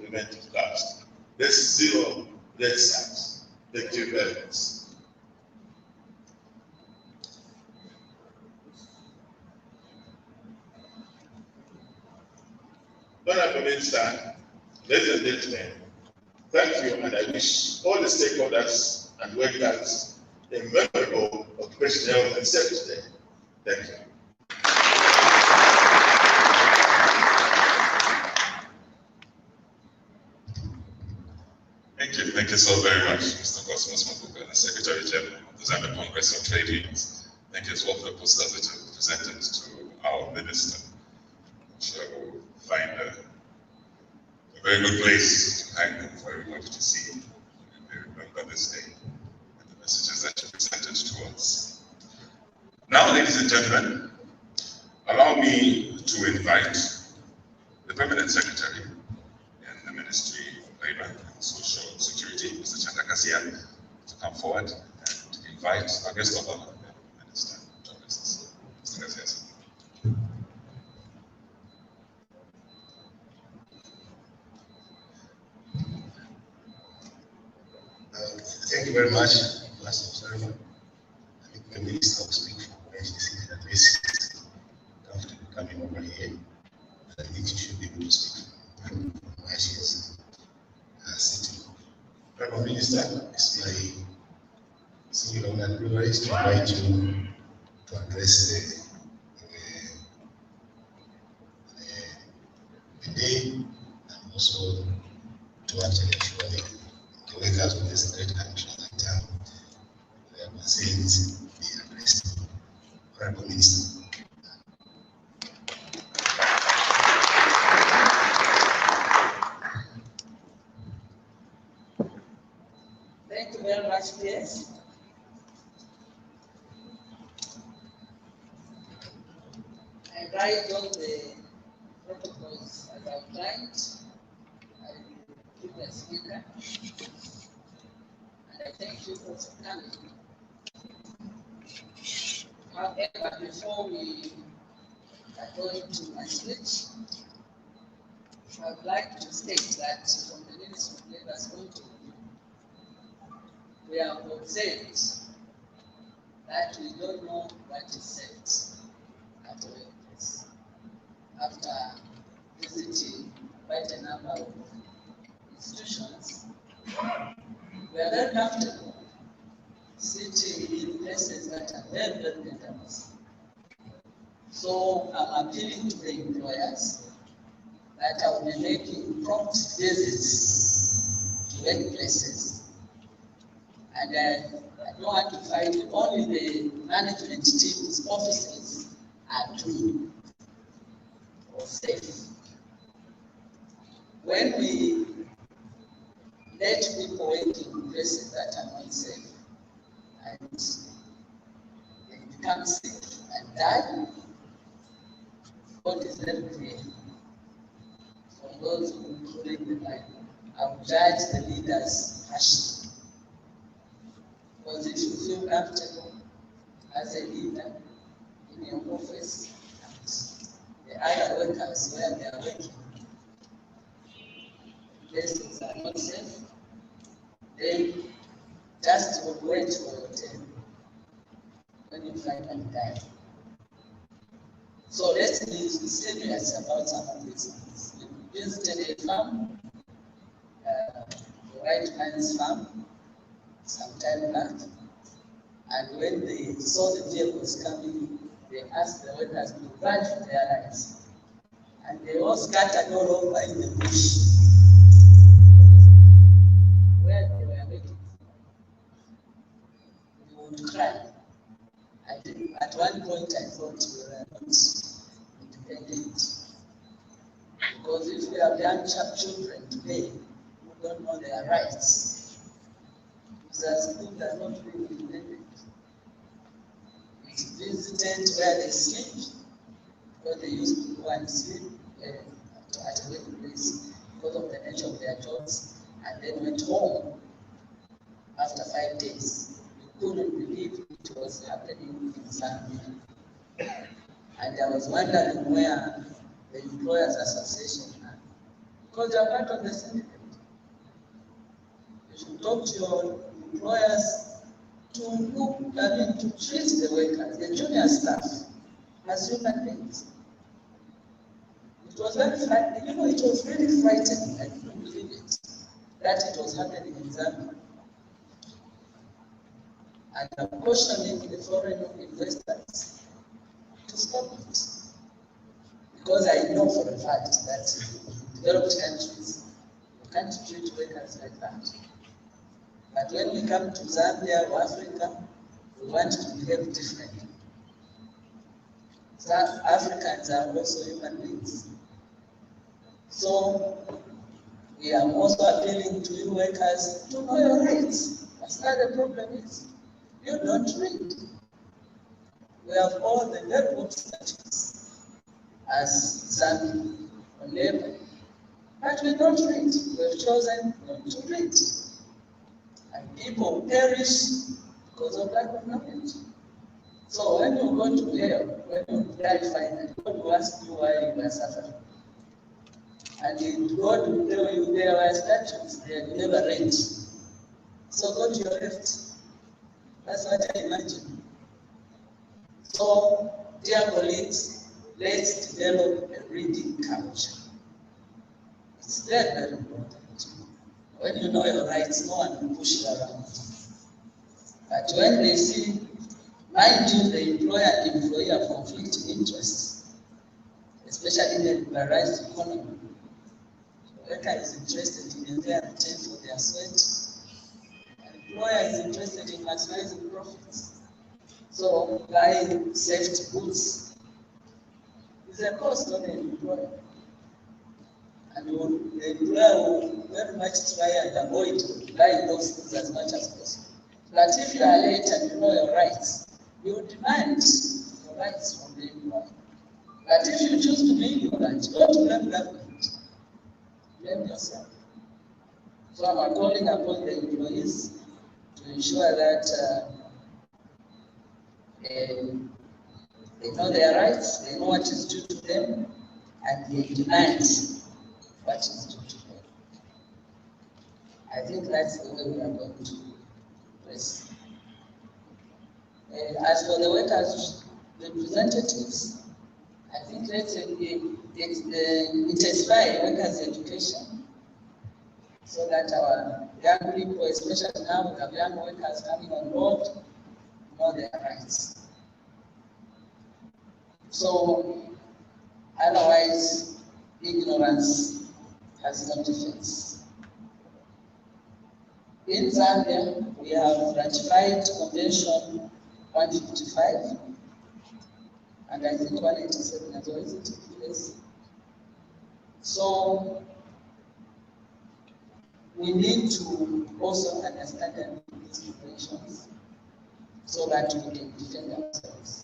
preventive culture. Let's zero red sacks. Thank you very much. Honorable Minister, ladies and gentlemen, thank you, and I wish all the stakeholders and workers a memorable occupational health and safety day. Thank you. Thank you so very much, Mr. Cosmos Makuka, the Secretary General of the Zambia Congress of Trade Unions. Thank you as well for the posters that you presented to our minister. So we'll find a very good place to hang them for everybody to see and remember this day and the messages that you presented to us. Now, ladies and gentlemen, allow me to invite the Permanent Secretary in the Ministry of Labour and Social Security, Mr. Chandakasia, to come forward and invite our guest of honor, the Minister, Mr. Kasia. Thank you very much, Master Observer. I think the Minister will speak for HDC that this is comfortable coming over here. And I think she should be able to speak from where she is sitting. Honorable Minister, it's my singular honor and privilege to invite you to address also to actually ensure the workers of this great country that their concerns be addressed. Honorable Minister. Thank you very much, PS. I write all the protocols as outlined. I give the speaker. And I thank you for coming. However, before we are going to my speech, I would like to state that from the Ministry of Labor's point of view, we have observed that we don't know what is said at the workplace. After visiting quite a number of institutions, we are very comfortable sitting in places that are very, very dangerous. So I'm appealing to the employers that I will be making prompt visits to workplaces. And I don't want to find only the management team's offices are clean or safe. When we let people work in places that are not safe and they become sick and die, God is very clear. For those who read the Bible, I will judge the leaders harshly. Because if you feel comfortable as a leader in your office and the other workers where they are working, places are not safe, then just wait for your turn when you finally die. So let's be serious about some of these things. We visited a farm, the white man's farm, some time back, and when they saw the vehicles coming, they asked the workers to run for their lives. And they all scattered all over in the bush where they were waiting. They would cry. I think at one point I thought we were not independent. Because if we have young children today who don't know their rights, it's as if they are not being independent. We visited where they sleep, where they used to go and sleep at a workplace because of the nature of their jobs, and then went home after 5 days. We couldn't believe it was happening in Zambia. And I was wondering where the Employers Association are. Because they are part of the syndicate. You should talk to your employers to treat the workers, the junior staff, as human beings. It was very frightening. It was really frightening. I couldn't believe it, that it was happening in Zambia. And I'm cautioning the foreign investors to stop it. Because I know for a fact that in developed countries, you can't treat workers like that. But when we come to Zambia or Africa, we want to behave differently. South Africans are also human beings. So we are also appealing to you workers to know your rights. That's not the problem is. You don't read. We have all the very good statutes as Zambia on labor, but we don't read. We have chosen not to read. And people perish because of lack of knowledge. So when you go to hell, when you die finally, God will ask you why you are suffering. And God will tell you there were statutes there you never read. So go to your left. That's what I imagine. So, dear colleagues, let's develop a reading culture. It's very, very important. When you know your rights, no one will push you around. But when they see, mind you, the employer and employee have conflicting interests, especially in a liberalized economy. worker is interested in a fair return for their sweat. Employer is interested in maximizing profits. So buying safety goods is a cost on an employer. And the employer will very much try and avoid buying those goods as much as possible. But if you are late and you know your rights, you will demand your rights from the employer. But if you choose to be ignorant, don't blame government, blame yourself. So I'm calling upon the employees to ensure that they know their rights, they know what is due to them, and they demand what is due to them. I think that's the way we are going to press. As for the workers' representatives, I think let's intensify workers' education so that our young people, especially now we have young workers coming on board, know their rights. So, otherwise, ignorance has no defense. In Zambia, we have ratified Convention 155, and I think 187 has already taken place. So, we need to also understand these conventions so that we can defend ourselves.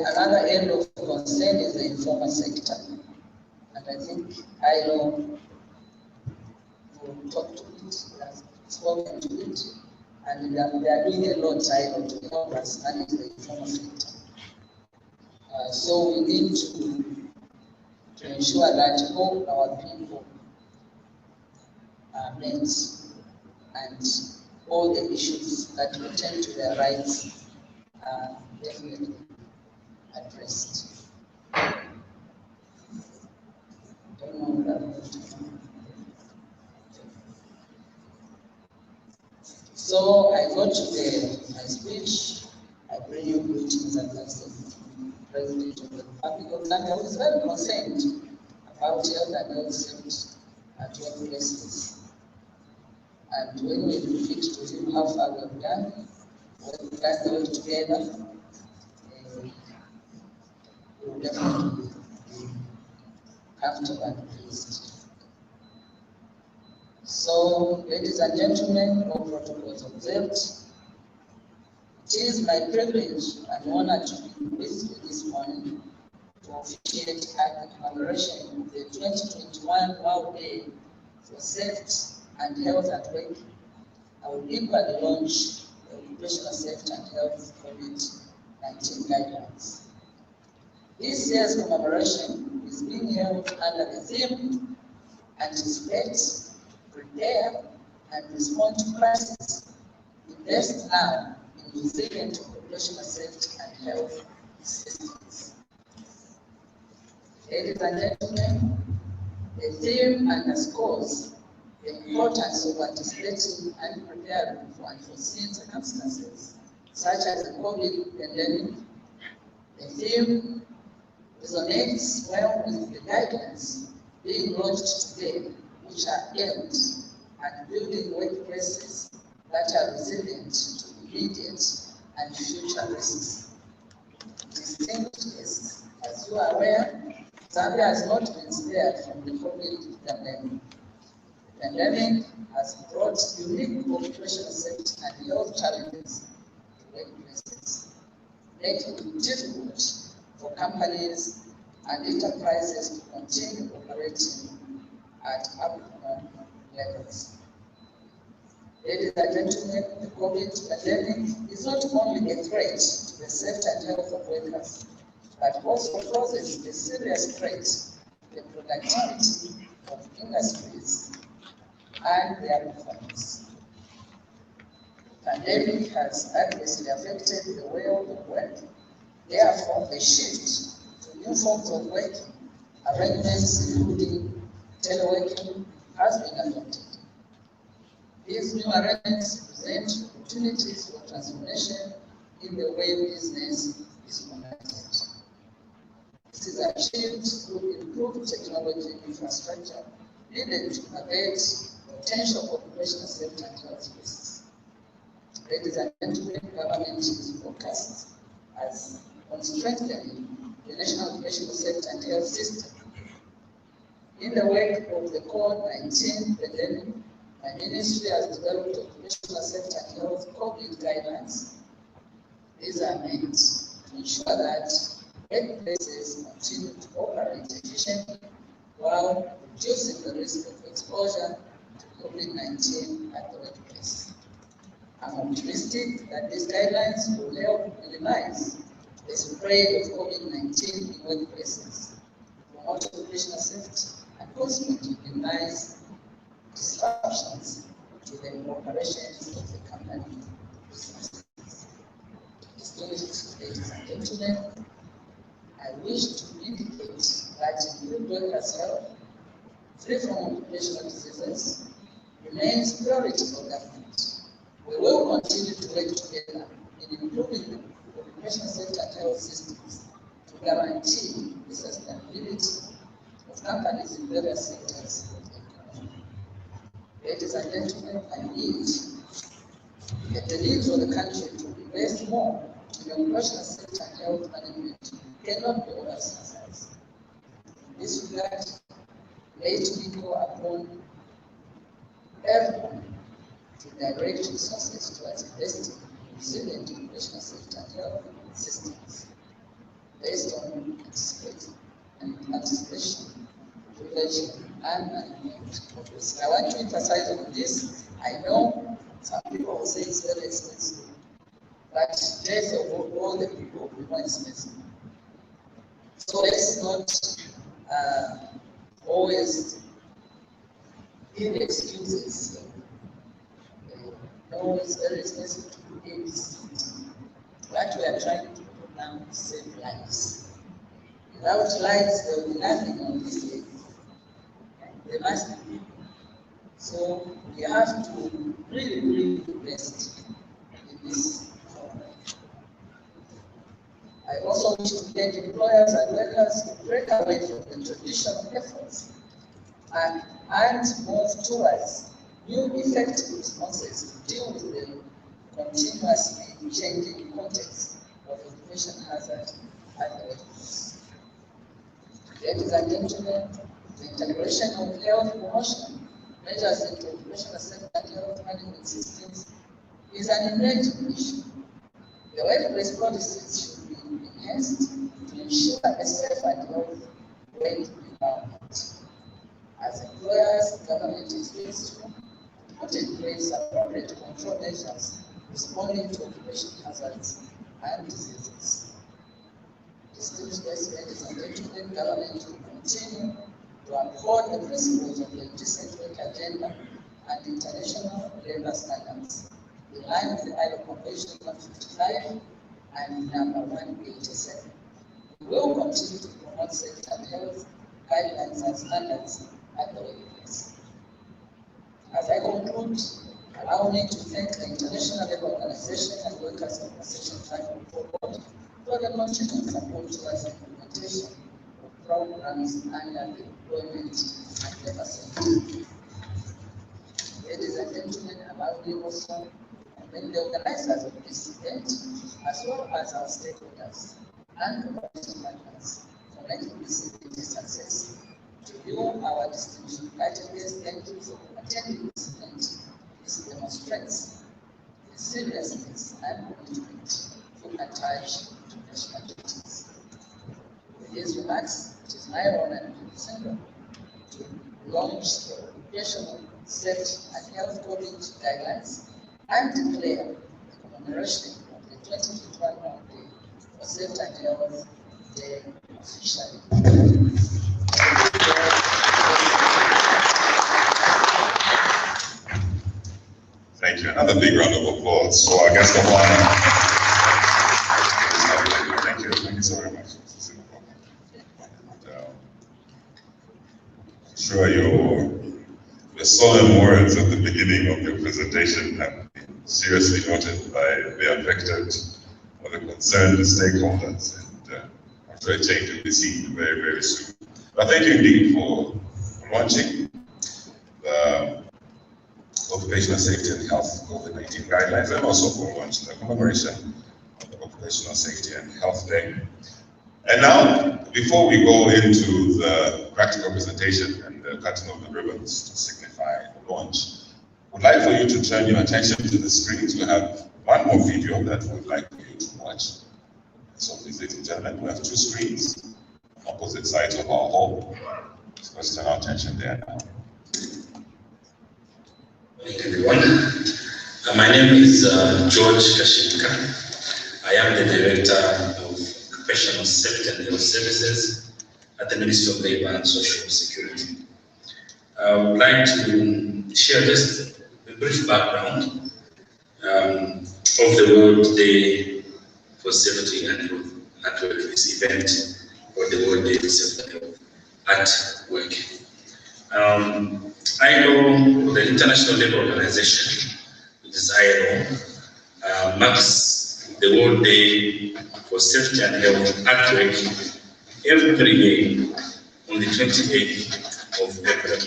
Another area of concern is the informal sector, and I think ILO will talk to it, has spoken to it, and they are doing a lot ILO to help us manage the informal sector. So we need to ensure that all our people are met and all the issues that pertain to their rights are definitely addressed. So I go to my speech. I bring you greetings and thanks to the President of the Republic of Zambia, who is very concerned about health and health safety at workplaces. And when we repeat to him how far we have done, when we done the work together, we will definitely be comfortable and pleased. So, ladies and gentlemen, all protocols observed. It is my privilege and honor to be with you this morning to officiate at the commemoration of the 2021 World Day for Safety and Health at Work. I will equally launch the Occupational Safety and Health COVID-19 guidelines. This year's commemoration is being held under the theme Anticipate, Prepare, and Respond to Crisis. Invest now in resilient occupational safety and health systems. Ladies and gentlemen, the theme underscores the importance of anticipating and preparing for unforeseen circumstances, such as the COVID pandemic. The theme resonates well with the guidelines being launched today, which are aimed at building workplaces that are resilient to immediate and future risks. Distinguished guests, as you are aware, Zambia has not been spared from the COVID pandemic. The pandemic has brought unique occupational safety and health challenges to workplaces, making it difficult for companies and enterprises to continue operating at optimum levels. Ladies and gentlemen, the COVID pandemic is not only a threat to the safety and health of workers, but also poses a serious threat to the productivity of industries and their performance. The pandemic has adversely affected the world of work. Therefore, the shift to new forms of working arrangements, including teleworking, has been adopted. These new arrangements present opportunities for transformation in the way business is conducted. This is achieved through improved technology infrastructure needed to abate potential occupational safety and health risks. Ladies and gentlemen, government is focused on strengthening the national occupational safety and health system. In the wake of the COVID-19 pandemic, my ministry has developed occupational safety and health COVID guidelines. These are meant to ensure that workplaces continue to operate efficiently while reducing the risk of exposure to COVID-19 at the workplace. I'm optimistic that these guidelines will help minimize the spread of COVID-19 in workplaces, promote occupational safety, and consequently minimize disruptions to the operations of the company businesses. Distinguished ladies and gentlemen, I wish to indicate that improved workers' health, free from occupational diseases, remains priority for government. We will continue to work together in improving the occupational safety and health systems to guarantee the sustainability of companies in various sectors of the economy. Ladies and gentlemen, I need the needs of the country to invest more in the occupational safety and health management cannot be overemphasized. In this regard, let me call upon everyone to direct resources towards investing in resilient occupational safety and health systems based on anticipation, prevention, and management of risk. I want to emphasize on this. I know some people will say it's very expensive, but death of all the people will be more expensive. So let's not always give excuses. No, it's very expensive to do ABC. What we are trying to do now is save lives. Without lives, there will be nothing on this earth. There must be people. So we have to really invest in this program. I also wish to get employers and workers to break away from the traditional efforts and move towards new effective responses to deal with the continuously changing context of occupational hazard at the workplace. Ladies and gentlemen, the integration of health promotion measures into occupational safety and health management systems is an emerging issue. The workplace policies should be enhanced to ensure a safe and healthy work environment. As employers, the government is pleased to put in place appropriate control measures responding to occupational hazards and diseases. Distinguished ladies and gentlemen, government will continue to uphold the principles of the Decent Work Agenda and international labor standards, in line with the ILO Convention 155 and number 187. We will continue to promote safety and health guidelines and standards at the workplace. As I conclude, allow me to thank the International Labour Organization and Workers' Compensation Fund for the continued support towards the implementation of programs under the employment and labor sector. Ladies and gentlemen, allow me also to thank the organizers of this event, as well as our stakeholders and community partners for making this event a success. To you, our distinguished guests, thank you for attending this event. This demonstrates the seriousness and commitment you attach to national duties. With these remarks, it is my honor and pleasure to launch the occupational safety and health COVID guidelines and declare the commemoration of the 2021 Day for Safety and Health Day officially. Thank you. Another big round of applause for our guest of honor. Thank you. Thank you so very much. I'm sure your solemn words at the beginning theme of the presentation have been seriously noted by the affected or the concerned stakeholders, and I'm sure a change will be seen very, very soon. But thank you indeed for launching the Occupational Safety and Health COVID-19 guidelines, and also for launching the commemoration of the Occupational Safety and Health Day. And now, before we go into the practical presentation and the cutting of the ribbons to signify the launch, I'd like for you to turn your attention to the screens. We have one more video that we'd like for you to watch. So, ladies and gentlemen, we have two screens on opposite sides of our hall. So let's turn our attention there now. Good everyone. My name is George Kashimka. I am the Director of Occupational Safety and Health Services at the Ministry of Labour and Social Security. I would like to share just a brief background of the World Day for Safety and Health at Work, this event, or the World Day for Safety and Health at Work. ILO, the International Labour Organization, which is ILO, marks the World Day for Safety and Health at Work every year on the 28th of April.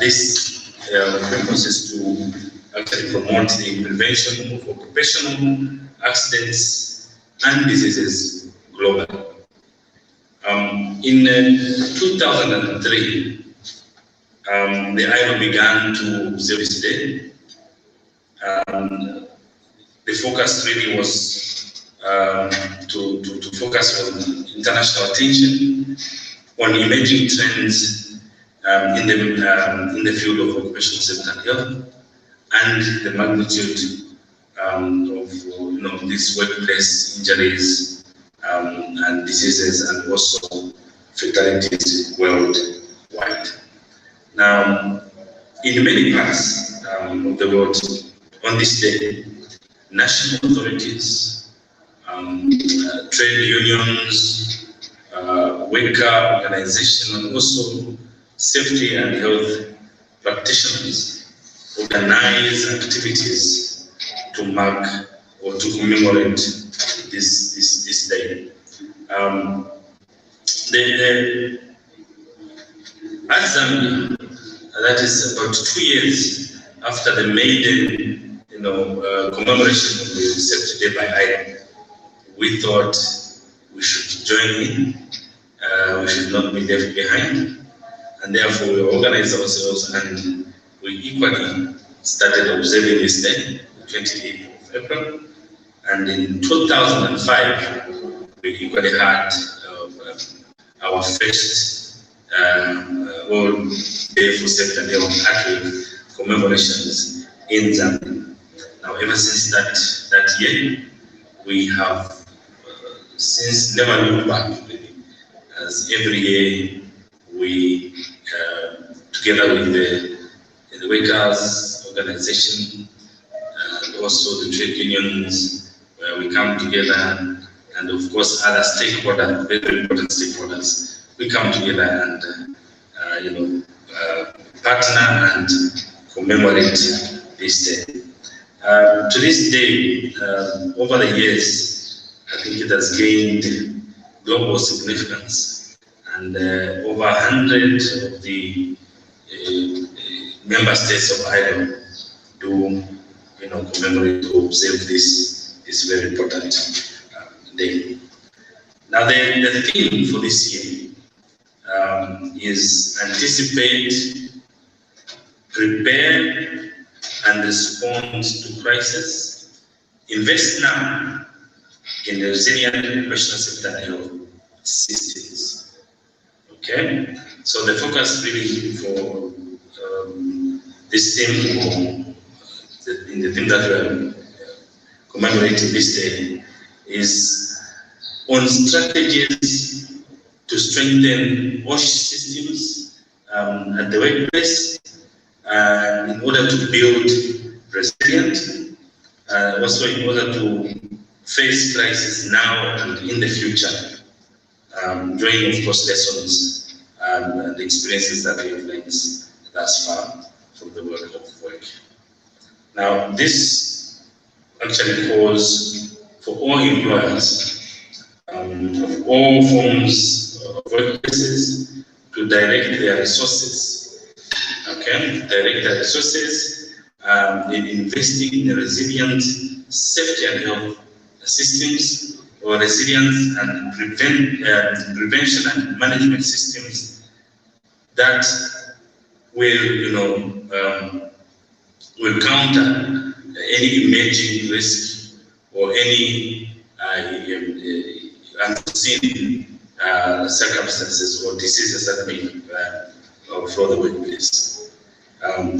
This purpose is to actually promote the prevention of occupational accidents and diseases globally. In 2003, the ILO began to observe this day. The focus really was to focus on international attention on emerging trends in the field of occupational safety and health, and the magnitude of these workplace injuries and diseases, and also fatalities worldwide. Now, in many parts of the world, on this day, national authorities, trade unions, worker organizations, and also safety and health practitioners organize activities to mark or to commemorate this day. As Zambia, that is about 2 years after the maiden, commemoration of the Safety Day by ILO, we thought we should join in. We should not be left behind, and therefore we organized ourselves, and we equally started observing this day, the 28th of April. And in 2005, we equally had our first World Day for Safety and Health at Work commemorations in Zambia. Now, ever since that year, we have since never looked back, really, as every year we, together with the workers' organization and also the trade unions, where we come together, and of course other stakeholders, very important stakeholders, we come together and partner and commemorate this day. To this day, over the years, I think it has gained global significance, and over 100 of the member states of ILO do, commemorate or observe this very important day. Now, the theme for this year is anticipate, prepare, and respond to crisis. Invest now in resilient occupational safety and health systems. Okay, so the focus really for this theme, in the theme that we are commemorating this day, is on strategies to strengthen OSH systems at the workplace in order to build resilience, also in order to face crisis now and in the future, drawing, of course, lessons and the experiences that we have learned thus far from the work of work. Now, this actually calls for all employers of all forms of workplaces to direct their resources, direct their resources in investing in resilient safety and health systems, or resilience and prevention and management systems that will, will counter any emerging risk or any unforeseen circumstances or diseases that may flow the workplace.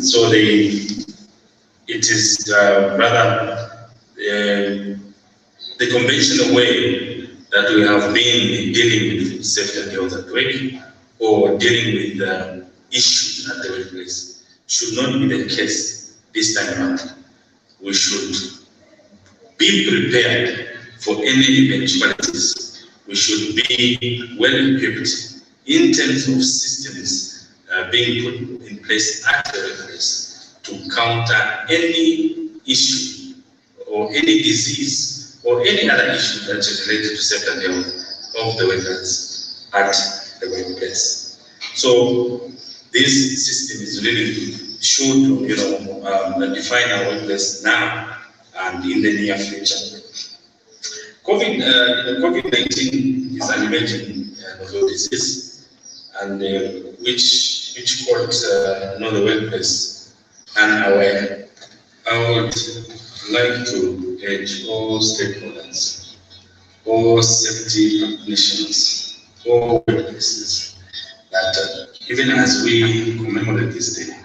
So it is rather the conventional way that we have been dealing with safety and health at work, or dealing with issues at the workplace, should not be the case this time around. We should be prepared for any eventualities. We should be well equipped in terms of systems being put in place at the workplace to counter any issue or any disease or any other issue that is related to safety and health of the workers at the workplace. So this system is really sure to define our workplace now and in the near future. COVID-19 is an emerging novel disease, and which caught the workplace unaware. I would like to urge all stakeholders, all safety practitioners, all workplaces, that even as we commemorate this day,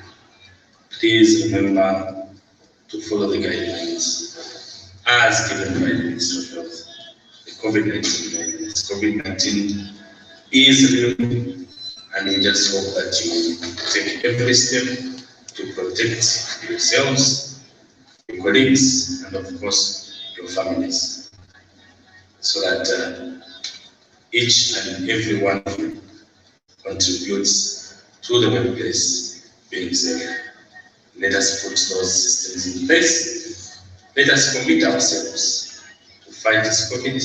please remember to follow the guidelines as given by the Ministry of Health. The COVID-19 guidelines. COVID-19 is real, and we just hope that you take every step to protect yourselves, your colleagues, and of course, your families, so that each and every one of you contributes to the workplace being safe. Let us put those systems in place. Let us commit ourselves to fight this COVID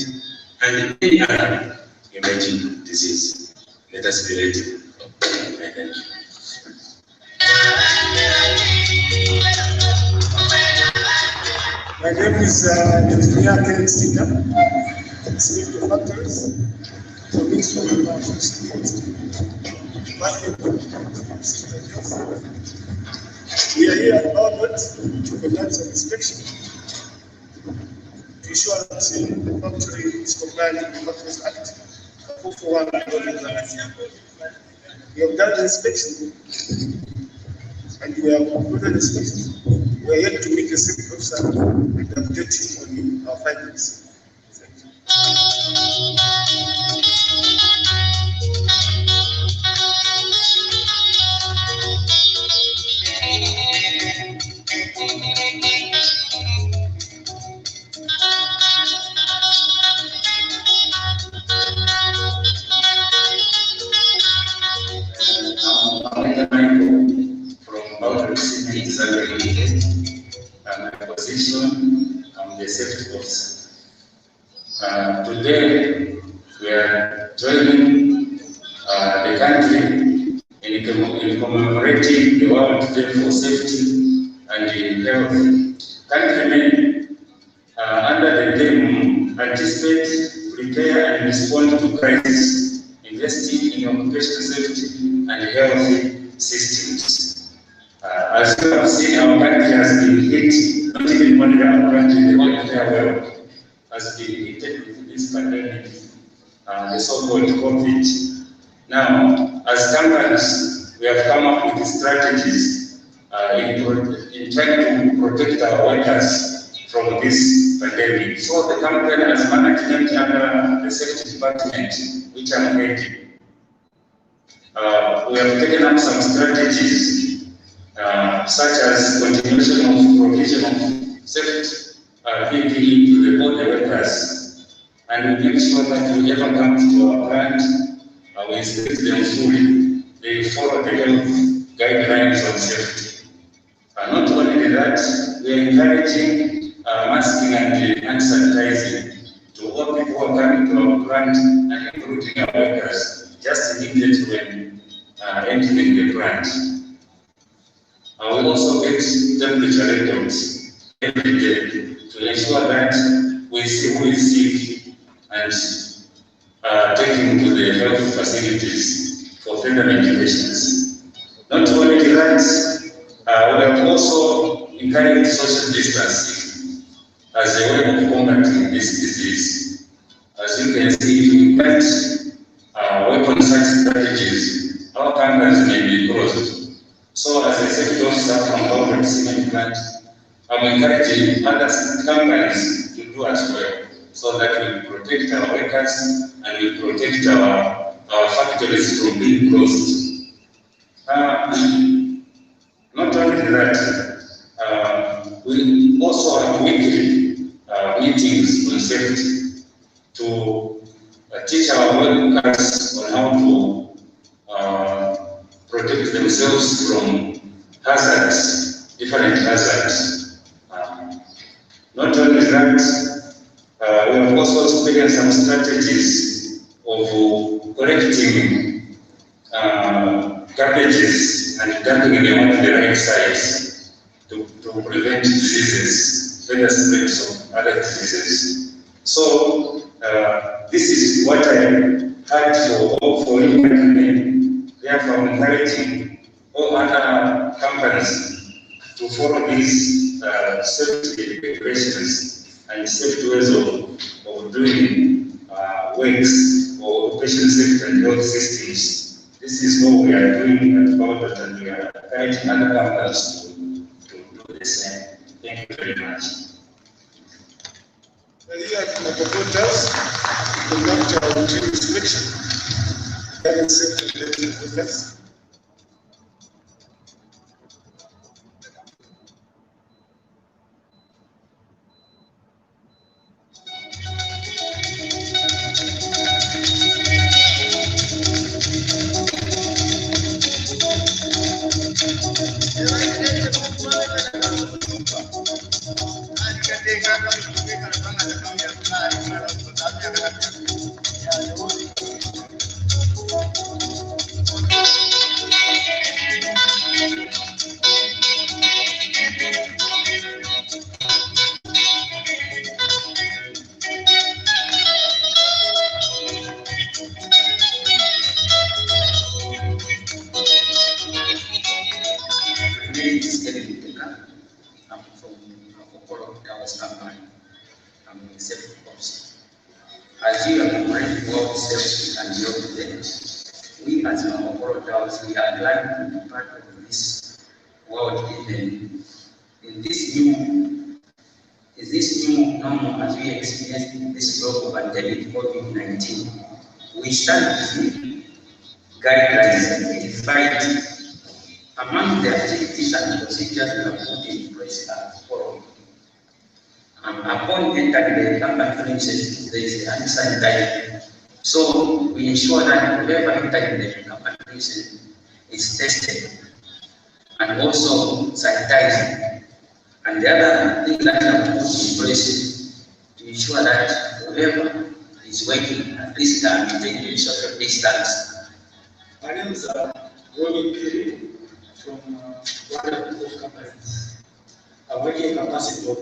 and any other emerging disease. Let us be ready. Thank you. My name is Engineer Kenneth Stika, Safety Factories. So this one about we are here at Albert to conduct an inspection to ensure that the factory is compliant with the Factories Act. We have done the inspection and we have concluded the inspection. We are yet to meet the safety officer and update him on our findings. My position, I'm the safety officer. Today, we are joining the country in commemorating the World Day for Safety and Health. Countrymen, under the theme, anticipate, prepare, and respond to crisis, investing in occupational safety and health systems. As you have seen, our country has been hit, not even only our country, the whole entire world has been hit with this pandemic, the so-called COVID. Now, as companies, we have come up with strategies in trying to protect our workers from this pandemic. So the company has management under the safety department, which I'm heading. We have taken up some strategies such as continuation of provision of safety PPE to the border workers, and we make sure that whoever comes to our plant, we inspect them fully. They follow the health guidelines on safety. Not that, we are encouraging masking and hand sanitizing to all people who are coming to our plant and recruiting our workers just immediately when entering the plant. We also get temperature records every day to ensure that we see who is sick and taken to the health facilities for further ventilations. Not only that, we have also encouraged social distancing as a way of combating this disease. As you can see, if we can't work on such strategies, our campus may be closed. So as a safety officer from government cement plant, I'm encouraging other companies to do as well, so that we protect our workers and we protect our factories from being closed. Not only that, we also have weekly meetings on safety to teach our workers on how to protect themselves from hazards, different hazards. Not only that, we have also experienced some strategies of collecting garbages and dumping them on the right size to prevent diseases, further spreads of other diseases. So this is what I had for you. Therefore, I'm encouraging all other companies to follow these safety regulations and safety ways of doing works or occupational safety and health systems. This is what we are doing at Baudet, and we are encouraging other companies to do the same. Thank you very much. Here at Makopotas, we conduct our routine inspection. Health safety related defects. I'm from Okoro Towers Company. I'm a safety officer. As you have already worked safety and health event, we as Okoro Towers, we are glad to be part of this world event. In this new normal as we experience this global pandemic COVID-19, we stand with guidelines and we define. Among the activities and procedures we have put in place are following. Upon entering the company premises, there is a hand sanitizer. So we ensure that whoever entering the company premises is tested and also sanitized. And the other thing that we have put in place to ensure that whoever is working at least can maintain social distance. My name is Robin Kiri from one of the companies. I'm working in capacity of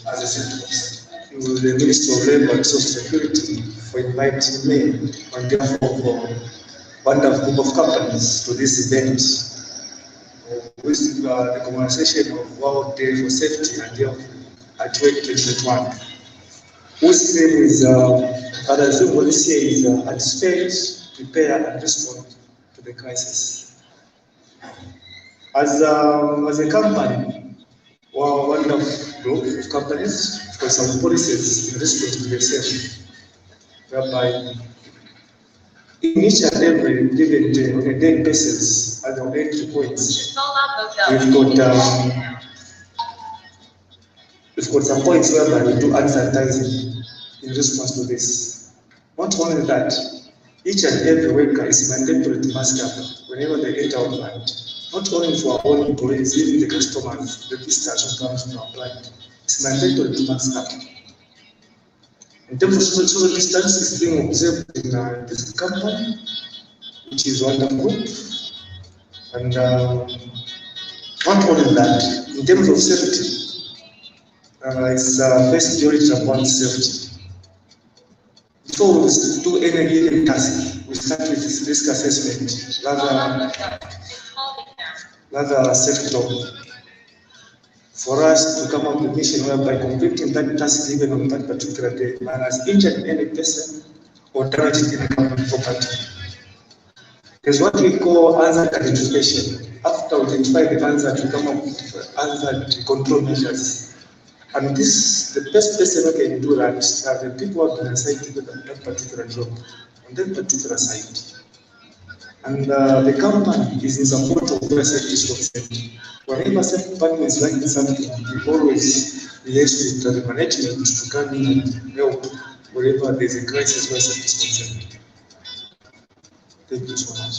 as a safety officer. To the Ministry of Labour and Social Security for inviting me on behalf of one group of companies to this event, which is the commemoration of World Day for Safety and Health at 2021. Whose name is, as the this year is anticipate, prepare and respond to the crisis. As a company, or one of group of companies, for some policies in response to the same, whereby in each and every given day, on a daily basis, at our entry points, we've got some points whereby we do hand sanitizing in response to this. Not only that, each and every worker is mandatory to mask up whenever they enter our plant. not only for our own employees, even the customers, the visitors who come to our plant. It's mandatory to mask up. In terms of social distance, is being observed in this company, which is wonderful. And not only that, in terms of safety, it's first priority about safety. Before we do any given task, we start with this risk assessment, rather set-top, for us to come up with a mission whereby completing that task given on that particular day and has injured any person or damaged any company property. There's what we call hazard identification. After we identify the hazard, we come up with hazard control measures. And this, the best person who can do that are the people who have been assigned to that particular job on that particular site. And the company is in support of where safety is concerned. Whenever safety department is lacking something, we always liaise with the management to come in and help wherever there's a crisis where safety is concerned. Thank you so much.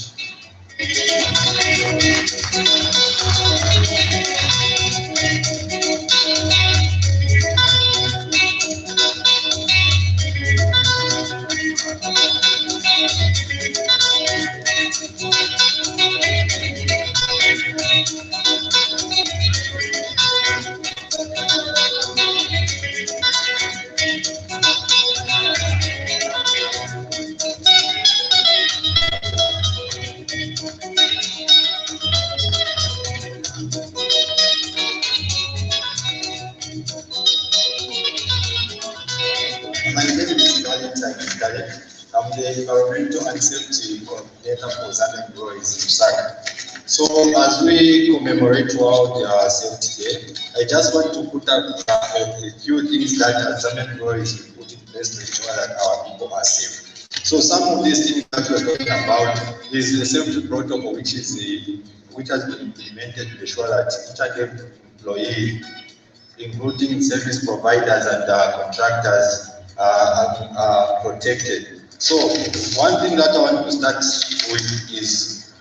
My name is Valentine Kale. I'm the environmental and safety coordinator for Zambian Breweries in Lusaka. So as we commemorate World Safety Day, I just want to put up a few things that Zambian Breweries will put in place to ensure that our people are safe. So some of these things that we're talking about is the safety protocol, which has been implemented to ensure that each and every employee, including service providers and contractors, are protected. So one thing that I want to start with is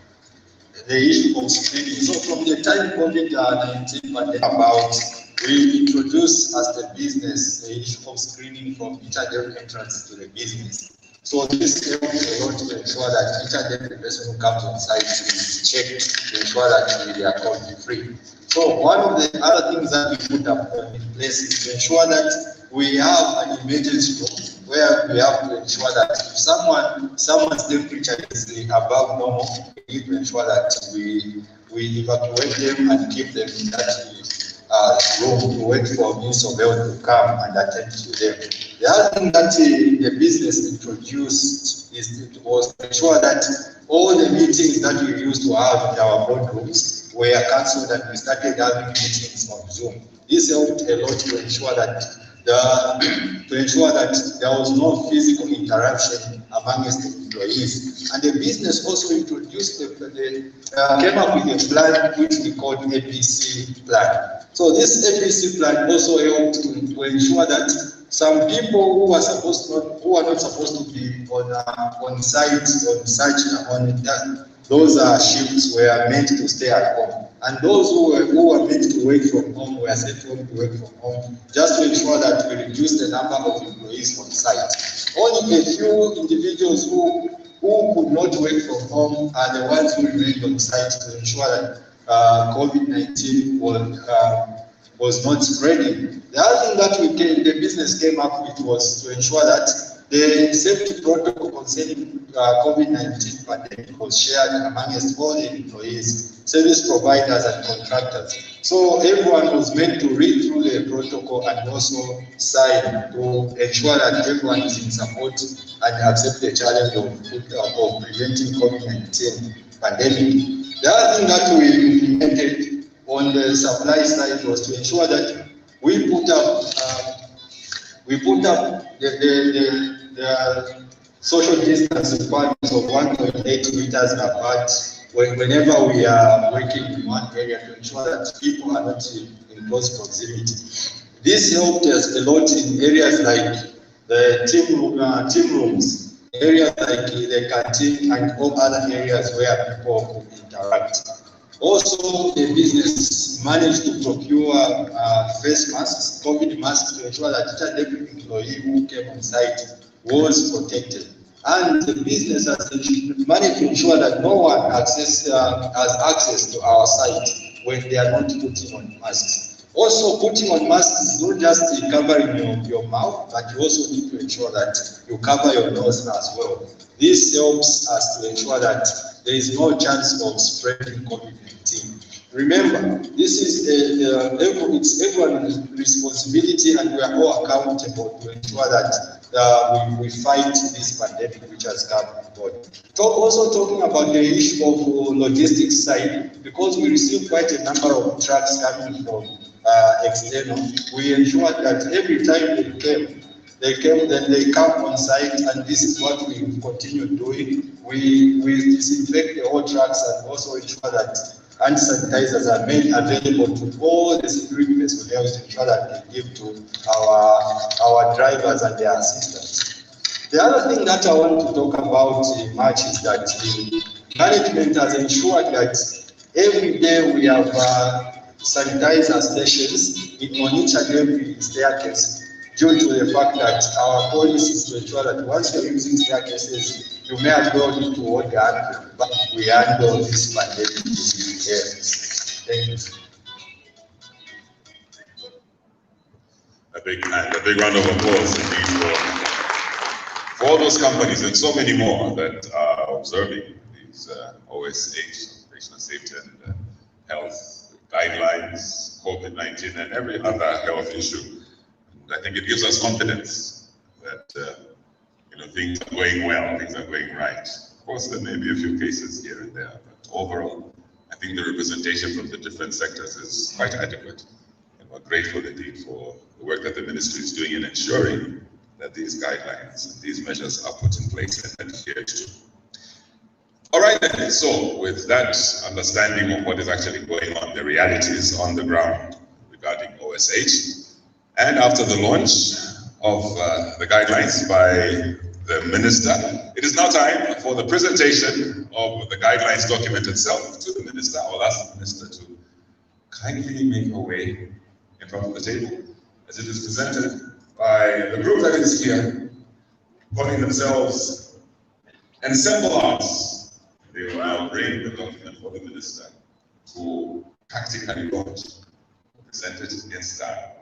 the issue of screening. So from the time COVID-19 pandemic about, we introduced as the business the issue of screening from each and every entrance to the business. So this helps a lot to ensure that each and every person who comes on site is checked to ensure that they are COVID-free. So one of the other things that we put up in place is to ensure that we have an emergency room where we have to ensure that if someone's temperature is above normal, we need to ensure that we evacuate them and keep them in that room to wait for means of health to come and attend to them. The other thing that the business introduced was to ensure that all the meetings that we used to have in our boardrooms were cancelled and we started having meetings on Zoom. This helped a lot to ensure that there was no physical interaction amongst the employees. And the business also introduced came up with a plan which we called APC plan. So this APC plan also helped to ensure that some people who are not supposed to be on site those shifts were meant to stay at home, and those who were meant to work from home were sent home to work from home, just to ensure that we reduce the number of employees on site. Only a few individuals who could not work from home are the ones who remained on site to ensure that COVID-19 was not spreading. The other thing that the business came up with was to ensure that the safety protocol concerning COVID-19 pandemic was shared amongst all the employees, service providers and contractors. So everyone was meant to read through the protocol and also sign to ensure that everyone is in support and accept the challenge of preventing COVID-19 pandemic. The other thing that we implemented on the supply side was to ensure that we put up the social distance requirements of 1.8 meters apart whenever we are working in one area to ensure that people are not in close proximity. This helped us a lot in areas like the team rooms, areas like the canteen and all other areas where people could interact. Also, the business managed to procure face masks, COVID masks, to ensure that each and every employee who came on site was protected. And the business has managed to ensure that no one has access to our site when they are not putting on masks. Also, putting on masks is not just covering your mouth, but you also need to ensure that you cover your nose as well. This helps us to ensure that there is no chance of spreading COVID-19. Remember, this is it's everyone's responsibility, and we are all accountable to ensure that we fight this pandemic which has come on board. Also talking about the issue of logistics side, because we receive quite a number of trucks coming from external, we ensure that every time they come on site, and this is what we continue doing. We disinfect the whole trucks and also ensure that hand sanitizers are made available to all the security personnel to ensure that they give to our drivers and their assistants. The other thing that I want to talk about much is that the management has ensured that every day we have sanitizer stations on each and every staircase, due to the fact that our policy is to ensure that once you're using staircases, you may as well need to hold the handle, but we handle this pandemic disease here. Thank you. A big round of applause for all those companies and so many more that are observing these OSH, operational safety and health guidelines, COVID-19 and every other health issue. And I think it gives us confidence that things are going well, things are going right. Of course, there may be a few cases here and there, but overall, I think the representation from the different sectors is quite adequate. And we're grateful indeed for the work that the ministry is doing in ensuring that these guidelines and these measures are put in place and adhered to. All right, then. So with that understanding of what is actually going on, the realities on the ground regarding OSH, and after the launch of the guidelines by the minister, it is now time for the presentation of the guidelines document itself to the minister. I'll ask the minister to kindly make her way in front of the table as it is presented by the group that is here, calling themselves Ensemble Arts. They will now bring the document for the minister to practically launch, present it in style.